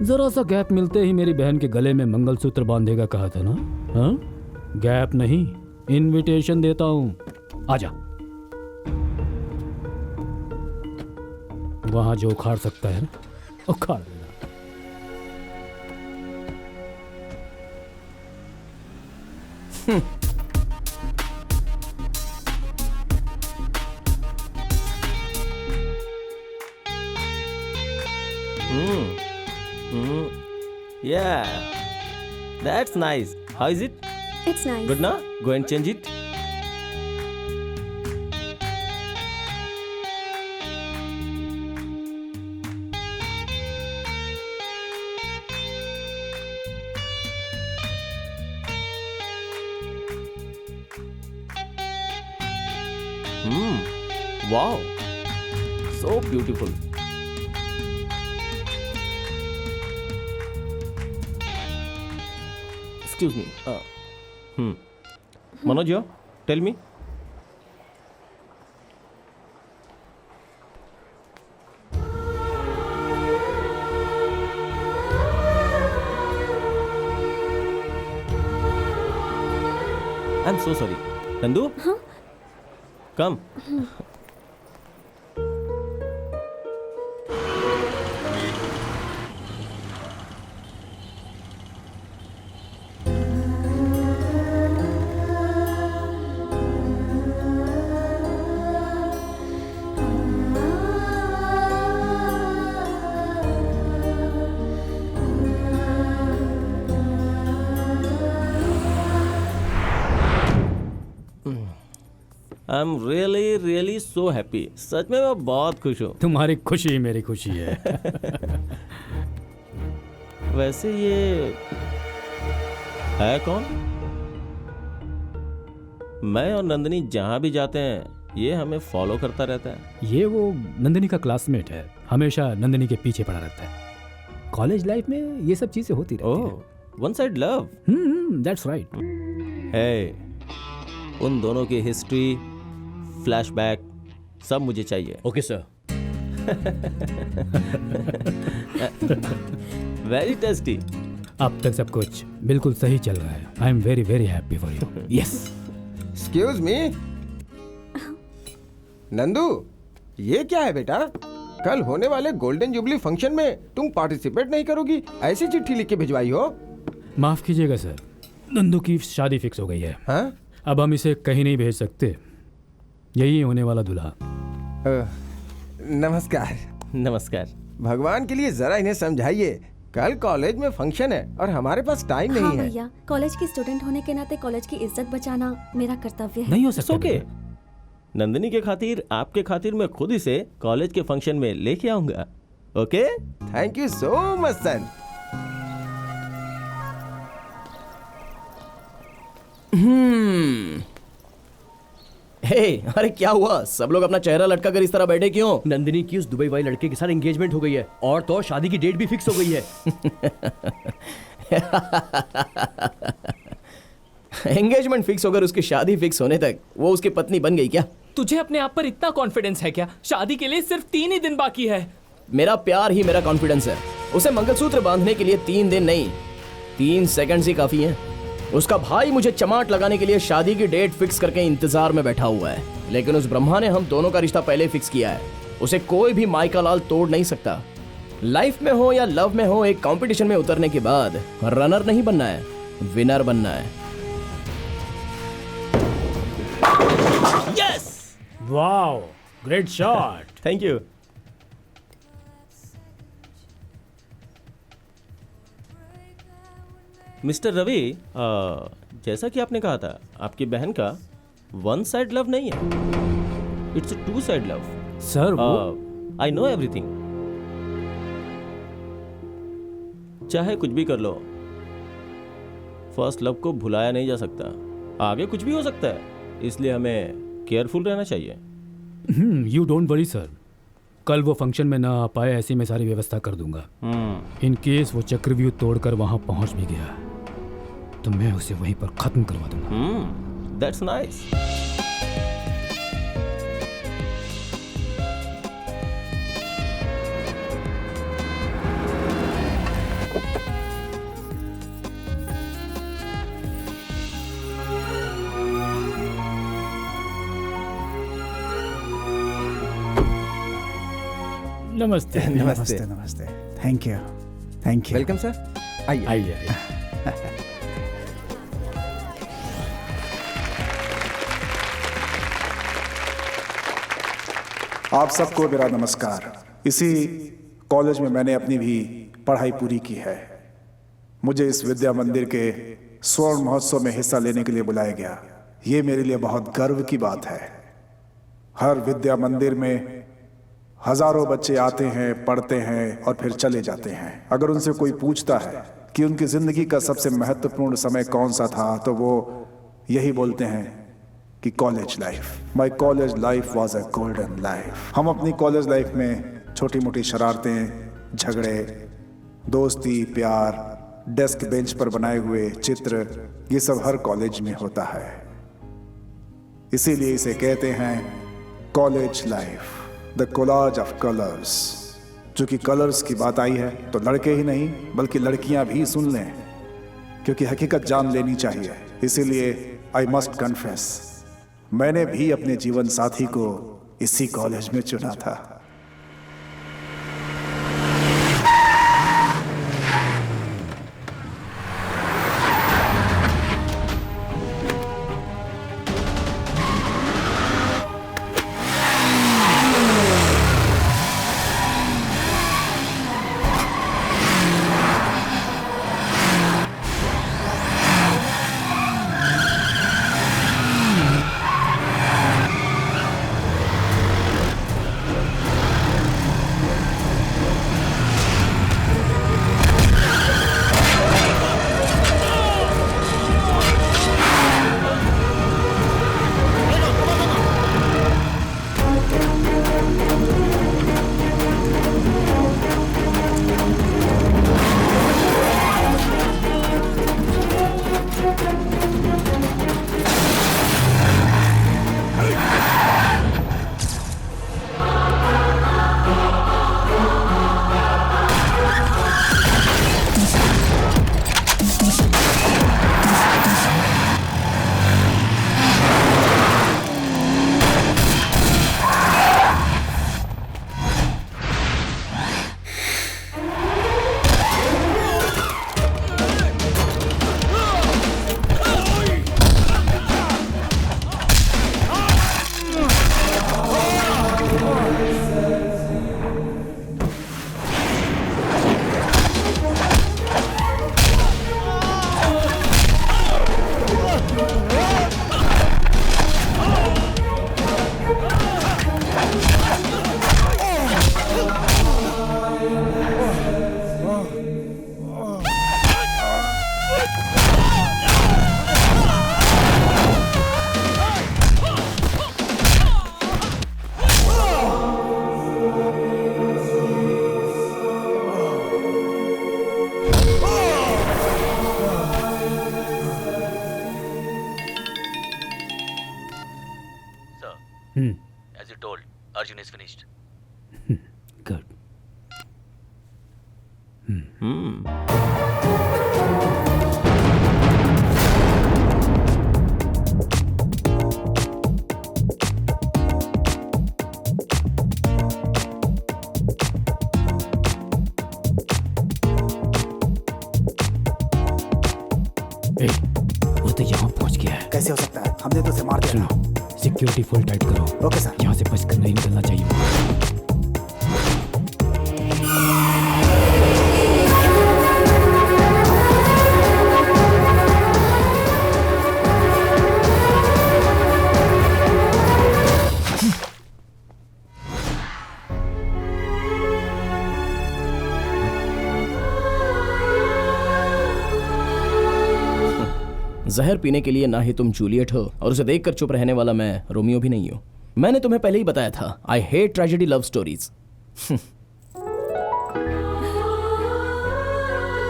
जरा सा गैप मिलते ही मेरी बहन के गले में मंगलसूत्र बांधेगा कहा था ना? हाँ? गैप नहीं, इनविटेशन देता हूं, आजा। वहां जो उखाड़ सकता है ना, उखाड़ देना। Yeah, that's nice. How is it? It's nice. Good now? Go and change it. Wow, so beautiful. Excuse me. Manoj, tell me. I'm so sorry. Nandu? Huh? Come. I am really so happy. सच में मैं बहुत खुश हूँ। तुम्हारी खुशी ही मेरी खुशी है। वैसे ये है कौन? मैं और नंदिनी जहाँ भी जाते हैं ये हमें फॉलो करता रहता है। ये वो नंदिनी का क्लासमेट है, हमेशा नंदिनी के पीछे पड़ा रहता है। कॉलेज लाइफ में ये सब चीजें होती रहती हैं। Oh, one side love. That's right. है, उन दोनों की हिस्ट्री, फ्लैशबैक सब मुझे चाहिए। Okay sir. Very tasty. अब तक सब कुछ बिल्कुल सही चल रहा है। I am very very happy for you. Yes. Excuse me Nandu, ये क्या है बेटा? कल होने वाले गोल्डन जुबली फंक्शन में तुम पार्टिसिपेट नहीं करोगी? ऐसी चिट्ठी लिख के भिजवाई हो? माफ कीजिएगा सर, नंदू की शादी फिक्स हो गई है। हाँ? अब हम इसे कहीं नहीं भेज सकते। यही होने वाला दूल्हा। नमस्कार। नमस्कार। भगवान के लिए जरा इन्हें समझाइए, कल कॉलेज में फंक्शन है और हमारे पास टाइम हाँ नहीं है। भैया, कॉलेज की स्टूडेंट होने के नाते कॉलेज की इज्जत बचाना मेरा कर्तव्य है। नहीं हो सकता। ओके, नंदिनी के खातिर, आपके खातिर मैं खुद इसे कॉलेज के फंक्शन में लेके आऊंगा। Okay? Thank you so much sir. Hey, अरे क्या हुआ? सब लोग अपना चेहरा लटका कर इस तरह बैठे क्यों? नंदिनी की उस दुबई वाले लड़के के साथ एंगेजमेंट हो गई है और तो और शादी की डेट भी फिक्स हो गई है। एंगेजमेंट फिक्स होकर उसकी शादी फिक्स होने तक वो उसकी पत्नी बन गई क्या? तुझे अपने आप पर इतना कॉन्फिडेंस है क्या? शादी के लिए सिर्फ 3 ही दिन बाकी है। मेरा प्यार ही मेरा कॉन्फिडेंस है। उसे मंगलसूत्र बांधने के लिए 3 दिन नहीं, 3 सेकंड्स ही काफी हैं। उसका भाई मुझे चमाट लगाने के लिए शादी की डेट फिक्स करके इंतजार में बैठा हुआ है, लेकिन उस ब्रह्मा ने हम दोनों का रिश्ता पहले फिक्स किया है। उसे कोई भी माइका लाल तोड़ नहीं सकता। लाइफ में हो या लव में हो, एक कंपटीशन में उतरने के बाद रनर नहीं बनना है, विनर बनना है। Yes! Wow, great shot. Thank you. Mister Ravi, जैसा कि आपने कहा था, आपकी बहन का वन साइड लव नहीं है, it's a two side love. Sir वो आई नो एवरीथिंग। चाहे कुछ भी कर लो, फर्स्ट लव को भुलाया नहीं जा सकता। आगे कुछ भी हो सकता है, इसलिए हमें केयरफुल रहना चाहिए। यू डोंट वरी सर, कल वो फंक्शन में ना आ पाए ऐसी मैं सारी व्यवस्था कर दूंगा। इन केस वो चक्रव्यूह तोड़कर वहां पहुंच भी गया तो मैं उसे वहीं पर खत्म करवा दूंगा। That's nice. नमस्ते। नमस्ते नमस्ते। Thank you thank you. Welcome sir. आइए आइए। आप सबको मेरा नमस्कार। इसी कॉलेज में मैंने अपनी भी पढ़ाई पूरी की है। मुझे इस विद्या मंदिर के स्वर्ण महोत्सव में हिस्सा लेने के लिए बुलाया गया। ये मेरे लिए बहुत गर्व की बात है। हर विद्या मंदिर में हजारों बच्चे आते हैं, पढ़ते हैं और फिर चले जाते हैं। अगर उनसे कोई पूछता है कि उनकी जिंदगी का सबसे महत्वपूर्ण समय कौन सा था, तो वो यही बोलते हैं कि college life. My college life was a golden life. हम अपनी कॉलेज लाइफ में छोटी मोटी शरारतें, झगड़े, दोस्ती, प्यार, डेस्क बेंच पर बनाए हुए चित्र, ये सब हर कॉलेज में होता है। इसीलिए इसे कहते हैं college life, the collage of colours. चूंकि कलर्स की बात आई है तो लड़के ही नहीं बल्कि लड़कियां भी सुन लें, क्योंकि हकीकत जान लेनी चाहिए। इसीलिए आई मस्ट कन्फेस, मैंने भी अपने जीवन साथी को इसी कॉलेज में चुना था। As you told, Arjun is finished. Good. ए, वो तो यहाँ पहुँच गया है। कैसे हो सकता है? हमने तो उसे मार दिया। सुनो, सिक्योरिटी फुल टाइट करो। Okay sir. यहाँ से बचकर नहीं निकलना चाहिए। जहर पीने के लिए ना ही तुम जूलियट हो और उसे देखकर चुप रहने वाला मैं रोमियो भी नहीं हूं। मैंने तुम्हें पहले ही बताया था, I hate tragedy love stories.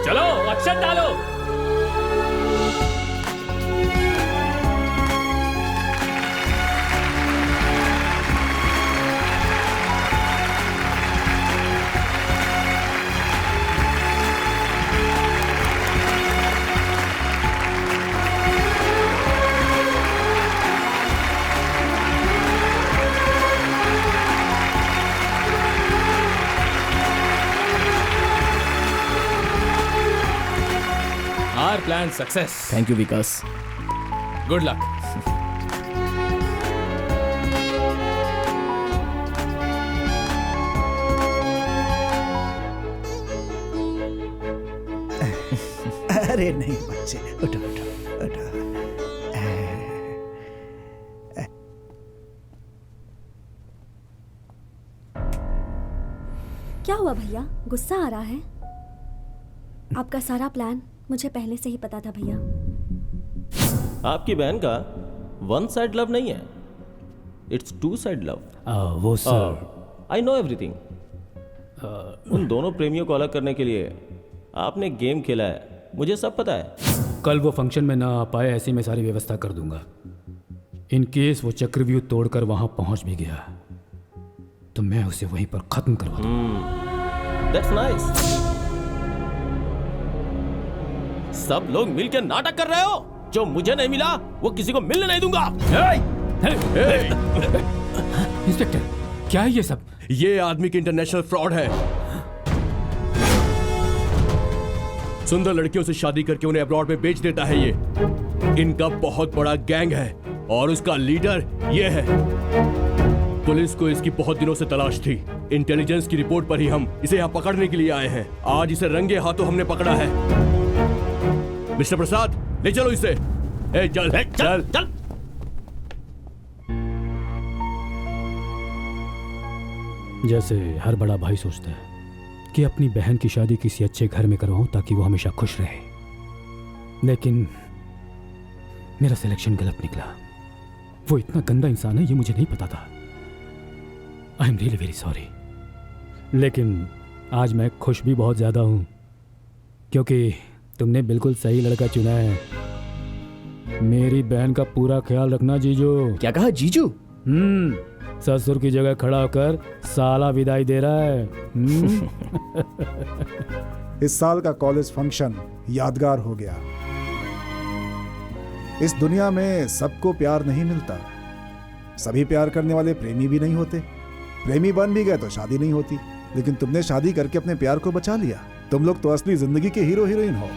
चलो अक्षत डालो। Our plan success. Thank you Vikas. Good luck. अरे नहीं बच्चे, उठो उठो उठो। क्या हुआ भैया, गुस्सा आ रहा है? आपका सारा प्लान मुझे पहले से ही पता था भैया। आपकी बहन का वन साइड लव नहीं है, इट्स टू साइड लव। वो सर, आई नो एवरीथिंग। उन दोनों प्रेमियों को अलग करने के लिए आपने गेम खेला है, मुझे सब पता है। कल वो फंक्शन में ना आ पाए, ऐसी मैं सारी व्यवस्था कर दूंगा। इन केस वो चक्रव्यूह तोड़कर वहां पहुंच भी गया तो मैं उसे वहीं पर खत्म करवा दूंगा। That's nice. सब लोग मिलकर नाटक कर रहे हो। जो मुझे नहीं मिला वो किसी को मिलने नहीं दूंगा। इंस्पेक्टर, क्या है ये सब? ये आदमी की इंटरनेशनल फ्रॉड है। सुंदर लड़कियों से शादी करके उन्हें अब्रॉड में बेच देता है। ये इनका बहुत बड़ा गैंग है और उसका लीडर ये है। पुलिस को इसकी बहुत दिनों से तलाश थी। इंटेलिजेंस की रिपोर्ट पर ही हम इसे यहाँ पकड़ने के लिए आए हैं। आज इसे रंगे हाथों हमने पकड़ा है। मिस्टर प्रसाद, ले चलो इसे। चल चल चल। जैसे हर बड़ा भाई सोचता है कि अपनी बहन की शादी किसी अच्छे घर में करवाऊं ताकि वो हमेशा खुश रहे, लेकिन मेरा सिलेक्शन गलत निकला। वो इतना गंदा इंसान है ये मुझे नहीं पता था। आई एम रियली वेरी सॉरी। लेकिन आज मैं खुश भी बहुत ज्यादा हूं क्योंकि तुमने बिल्कुल सही लड़का चुना है। मेरी बहन का पूरा ख्याल रखना जीजू। क्या कहा जीजू? ससुर की जगह खड़ा होकर साला विदाई दे रहा है। इस साल का कॉलेज फंक्शन यादगार हो गया। इस दुनिया में सबको प्यार नहीं मिलता। सभी प्यार करने वाले प्रेमी भी नहीं होते। प्रेमी बन भी गए तो शादी नहीं होती। लेकिन तुमने शादी करके अपने प्यार को बचा लिया। तुम लोग तो असली जिंदगी के हीरो हीरोइन हो।